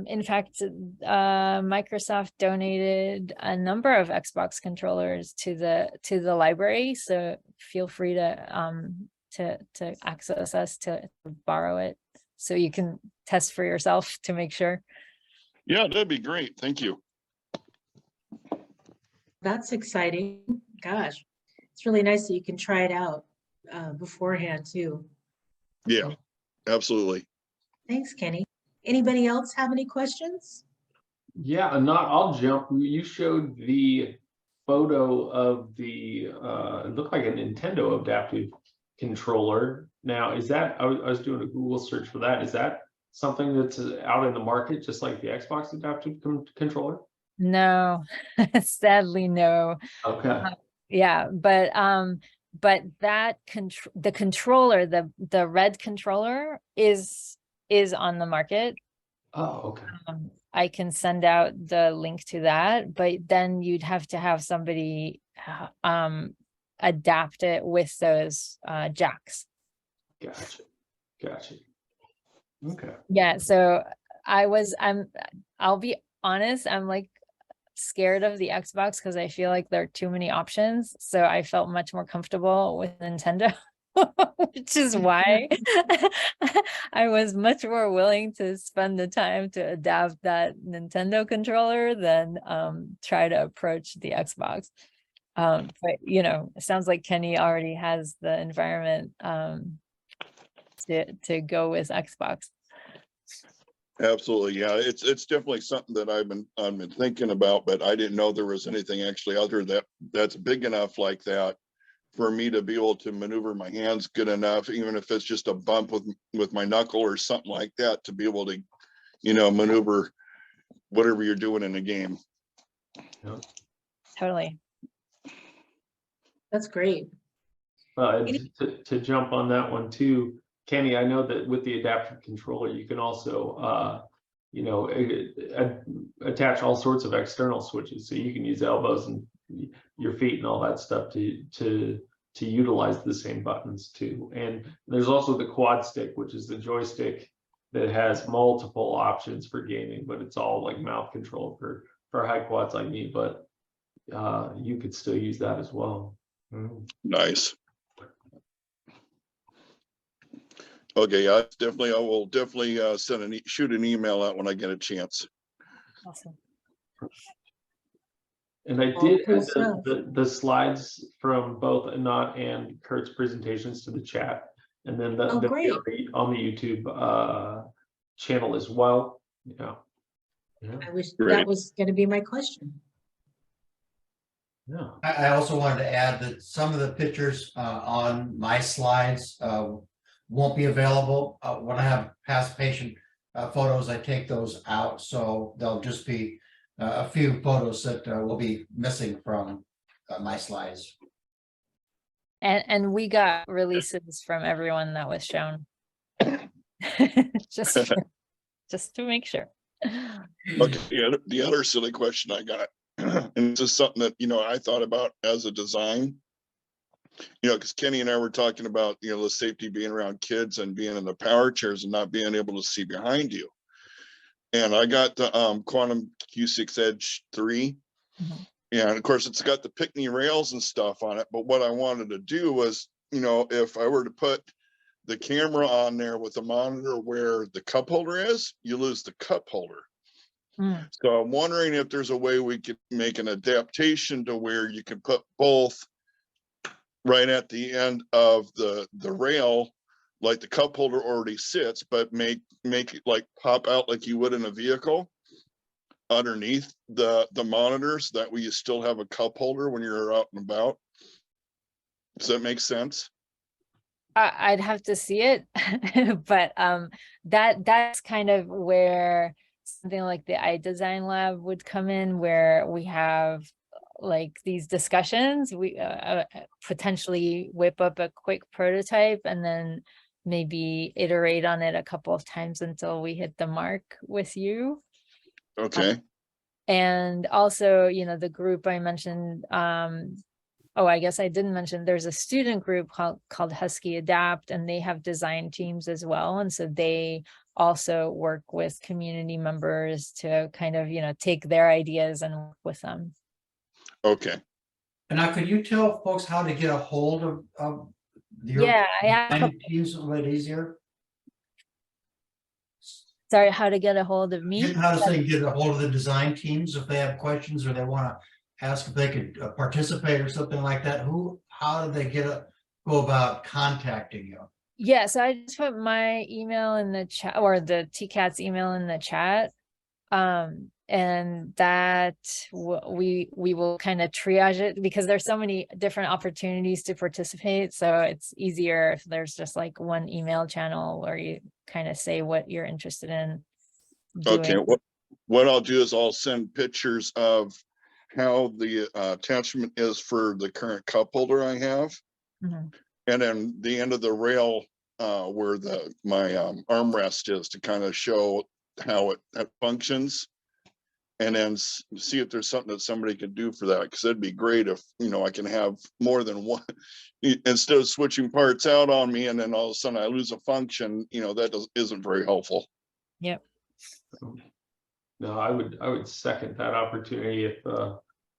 in fact Microsoft donated a number of Xbox controllers to the library, so feel free to access us to borrow it so you can test for yourself to make sure. Yeah, that'd be great. Thank you. That's exciting. Gosh, it's really nice that you can try it out beforehand too. Yeah, absolutely. Thanks, Kenny. Anybody else have any questions? Yeah, Anat, I'll jump. You showed the photo of the it looked like a Nintendo adaptive controller. Now, is that I was doing a Google search for that. Is that something that's out in the market, just like the Xbox adaptive controller? No, sadly, no. Okay. Yeah, but that the controller, the red controller is on the market. Oh, okay. I can send out the link to that, but then you'd have to have somebody adapt it with those jacks. Gotcha. Gotcha. Okay. Yeah, so I'll be honest, I'm like scared of the Xbox because I feel like there are too many options. So I felt much more comfortable with Nintendo, which is why I was much more willing to spend the time to adapt that Nintendo controller than try to approach the Xbox. But you know, it sounds like Kenny already has the environment to go with Xbox. Absolutely. Yeah, it's definitely something that I've been thinking about, but I didn't know there was anything actually out there that's big enough like that for me to be able to maneuver my hands good enough, even if it's just a bump with my knuckle or something like that, to be able to, you know, maneuver whatever you're doing in the game. Yeah. Totally. That's great. To jump on that one too, Kenny, I know that with the adaptive controller, you can also, you know, attach all sorts of external switches. So you can use elbows and your feet and all that stuff to utilize the same buttons too. And there's also the quad stick, which is the joystick that has multiple options for gaming, but it's all like mouth control for high quads like me. But you could still use that as well. Nice. Okay, I will definitely shoot an email out when I get a chance. Awesome. And I All did cool add stuff. the slides from both Anat and Curt's presentations to the chat, and then Oh, great. on the YouTube channel as well. Yeah. Yeah. I wish Great. that was going to be my question. Yeah. I also wanted to add that some of the pictures on my slides won't be available. When I have past patient photos, I take those out, so there'll just be a few photos that will be missing from my slides. And we got releases from everyone that was shown. just to make sure. Okay, the other silly question I got, and this is something that, you know, I thought about as a design, you know, because Kenny and I were talking about, you know, the safety being around kids and being in the power chairs and not being able to see behind you. And I got the Quantum Q6 Edge 3. Mhm. And of course, it's got the Pickney rails and stuff on it. But what I wanted to do was, you know, if I were to put the camera on there with the monitor where the cup holder is, you lose the cup holder. Mm. So I'm wondering if there's a way we could make an adaptation to where you can put both right at the end of the rail, like the cup holder already sits, but make it like pop out like you would in a vehicle underneath the monitors. That way you still have a cup holder when you're out and about. Does that make sense? I'd have to see it, but that's kind of where something like the iDesign Lab would come in, where we have like these discussions. We potentially whip up a quick prototype and then maybe iterate on it a couple of times until we hit the mark with you. Okay. And also, you know, the group I mentioned, oh, I guess I didn't mention there's a student group called Husky Adapt, and they have design teams as well. And so they also work with community members to kind of, you know, take their ideas and work with them. Okay. And now, could you tell folks how to get a hold of your Yeah, I have. teams a little bit easier? Sorry, how to get a hold of me? How to say get a hold of the design teams if they have questions or they want to ask if they could participate or something like that, how do they go about contacting you? Yeah, so I just put my email in the chat, or the TCAT's email in the chat. And that we will kind of triage it, because there's so many different opportunities to participate. So it's easier if there's just like one email channel where you kind of say what you're interested in doing. Okay, what I'll do is I'll send pictures of how the attachment is for the current cup holder I have. Mhm. And then the end of the rail where my armrest is, to kind of show how it functions. And then see if there's something that somebody could do for that, because it'd be great if, you know, I can have more than one, instead of switching parts out on me and then all of a sudden I lose a function, you know, that isn't very helpful. Yep. No, I would second that opportunity if,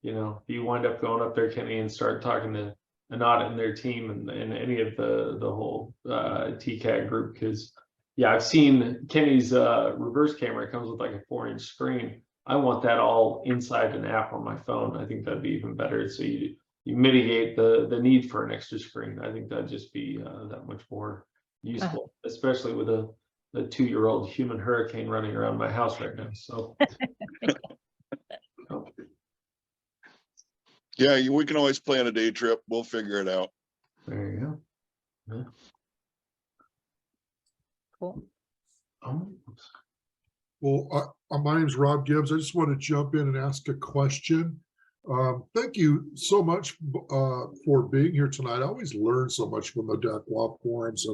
you know, if you wind up going up there, Kenny, and start talking to Anat and their team and any of the whole TCAT group, because yeah, I've seen Kenny's reverse camera. It comes with like a 4-inch screen. I want that all inside an app on my phone. I think that'd be even better. So you mitigate the need for an extra screen. I think that'd just be that much more useful, especially with a 2-year-old human hurricane running around my house right now. So Yeah, we can always plan a day trip. We'll figure it out. there you go. Yeah. Cool. Well, my name is Rob Gibbs. I just want to jump in and ask a question. Thank you so much for being here tonight. I always learn so much from the DAC WAP forums,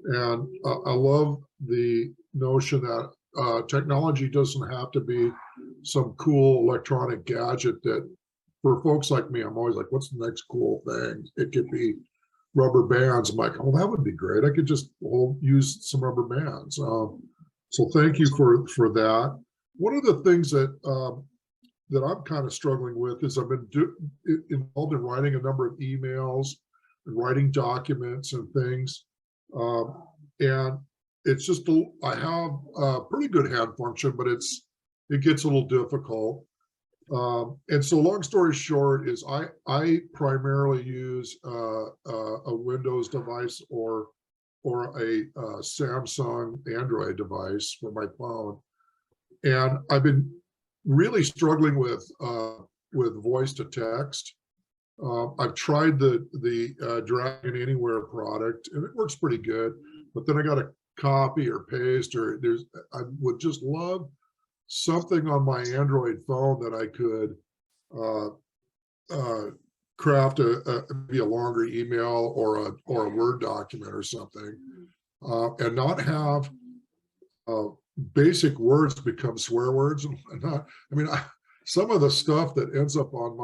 and I love the notion that technology doesn't have to be some cool electronic gadget that, for folks like me, I'm always like, what's the next cool thing? It could be rubber bands. I'm like, oh, that would be great. I could just use some rubber bands. So thank you for that. One of the things that that I'm kind of struggling with is I've been involved in writing a number of emails and writing documents and things. And it's just, I have a pretty good hand function, but it gets a little difficult. And so long story short is I primarily use a Windows device or a Samsung Android device for my phone. And I've been really struggling with voice to text. I've tried the Dragon Anywhere product and it works pretty good, but then I got to copy or paste, or I would just love something on my Android phone that I could craft maybe a longer email or a Word document or something, and not have basic words become swear words. And not, I mean, some of the stuff that ends up in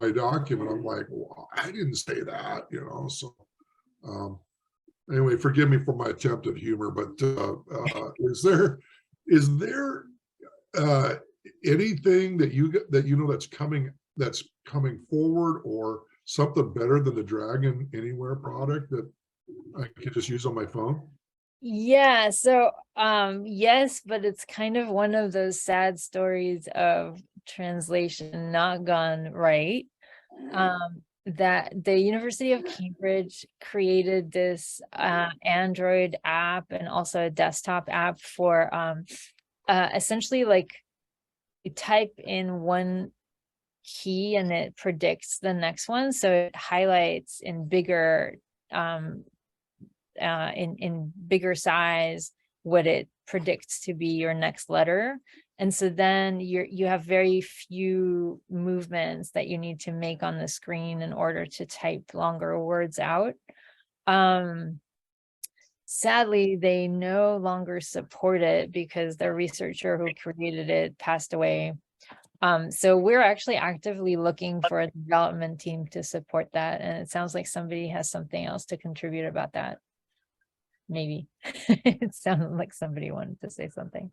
my document, I'm like, well, I didn't say that, you know. So anyway, forgive me for my attempt at humor, but is there anything that you know that's coming forward, or something better than the Dragon Anywhere product that I could just use on my phone? Yeah, so yes, but it's kind of one of those sad stories of translation not gone right. That the University of Cambridge created this Android app and also a desktop app for essentially, like, you type in one key and it predicts the next one, so it highlights in bigger in bigger size what it predicts to be your next letter. And so then you have very few movements that you need to make on the screen in order to type longer words out. Sadly, they no longer support it because the researcher who created it passed away. So we're actually actively looking for a development team to support that. And it sounds like somebody has something else to contribute about that. Maybe. It sounded like somebody wanted to say something.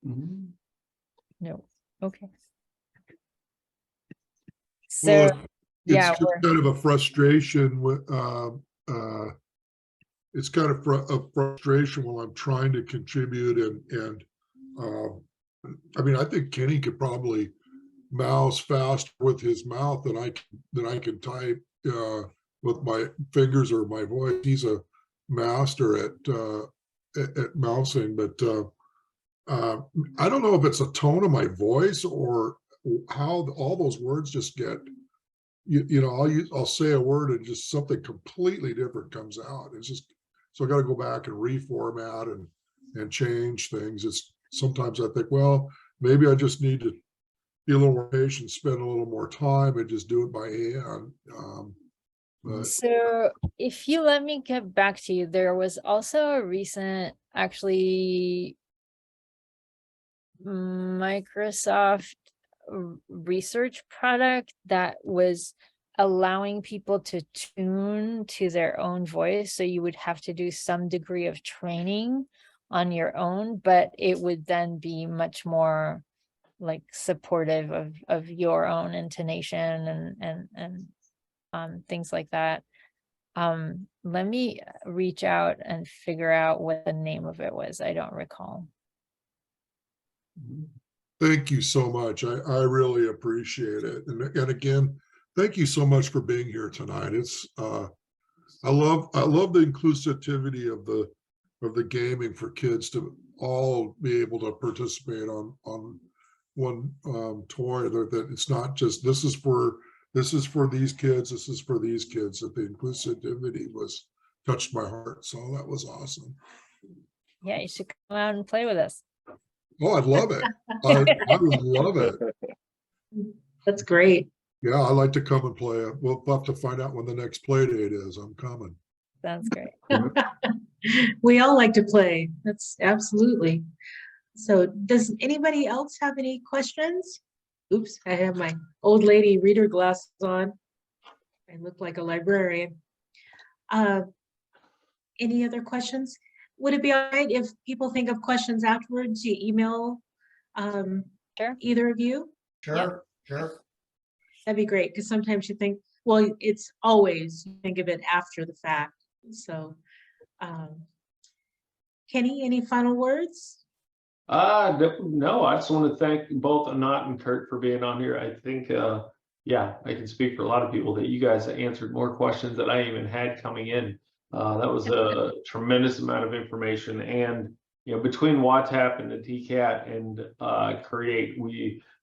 Mhm. No. Okay. So Well, it's yeah, just kind of a frustration with it's kind of a frustration while I'm trying to contribute, and I mean, I think Kenny could probably mouse fast with his mouth than I can type with my fingers or my voice. He's a master at mousing, but I don't know if it's a tone of my voice or how all those words just get, you know, I'll say a word and just something completely different comes out. It's just, so I got to go back and reformat and change things. It's sometimes I think, well, maybe I just need to be a little more patient, spend a little more time and just do it by hand. But So if you let me get back to you, there was also a recent, actually, Microsoft research product that was allowing people to tune to their own voice. So you would have to do some degree of training on your own, but it would then be much more like supportive of your own intonation and things like that. Let me reach out and figure out what the name of it was. I don't recall. thank you so much. I really appreciate it. And again, thank you so much for being here tonight. It's I love the inclusivity of the gaming for kids to all be able to participate on one toy. That it's not just this is for these kids, this is for these kids. That the inclusivity was touched my heart. So that was awesome. Yeah, you should come out and play with us. Oh, I'd love it. I would love it. That's great. Yeah, I'd like to come and play it. We'll have to find out when the next play date is. I'm coming. Sounds great. We all like to play. That's absolutely. So does anybody else have any questions? Oops, I have my old lady reader glasses on. I look like a librarian. Any other questions? Would it be all right if people think of questions afterwards, you email Sure. either of you? Sure, sure. That'd be great, because sometimes you think, well, it's always, you think of it after the fact. So, Kenny, any final words? No, I just want to thank both Anat and Curt for being on here. I think, yeah, I can speak for a lot of people that you guys answered more questions that I even had coming in. That was a tremendous amount of information, and you know, between WATAP and the TCAT and Create,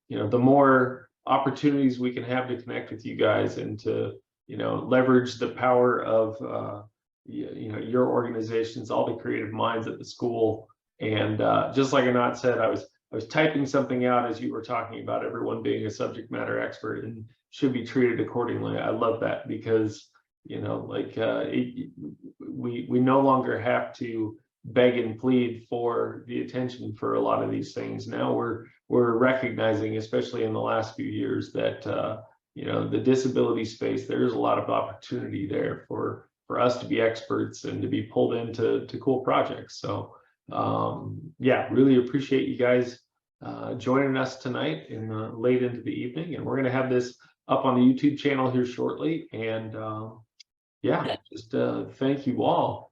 the more opportunities we can have to connect with you guys and to leverage the power of your organizations, all the creative minds at the school. And just like Anat said, I was typing something out as you were talking about everyone being a subject matter expert and should be treated accordingly. I love that because we no longer have to beg and plead for the attention for a lot of these things. Now we're recognizing, especially in the last few years, that the disability space, there's a lot of opportunity there for us to be experts and to be pulled into cool projects. So yeah, really appreciate you guys joining us tonight in late into the evening, and we're going to have this up on the YouTube channel here shortly. And yeah, just thank you all.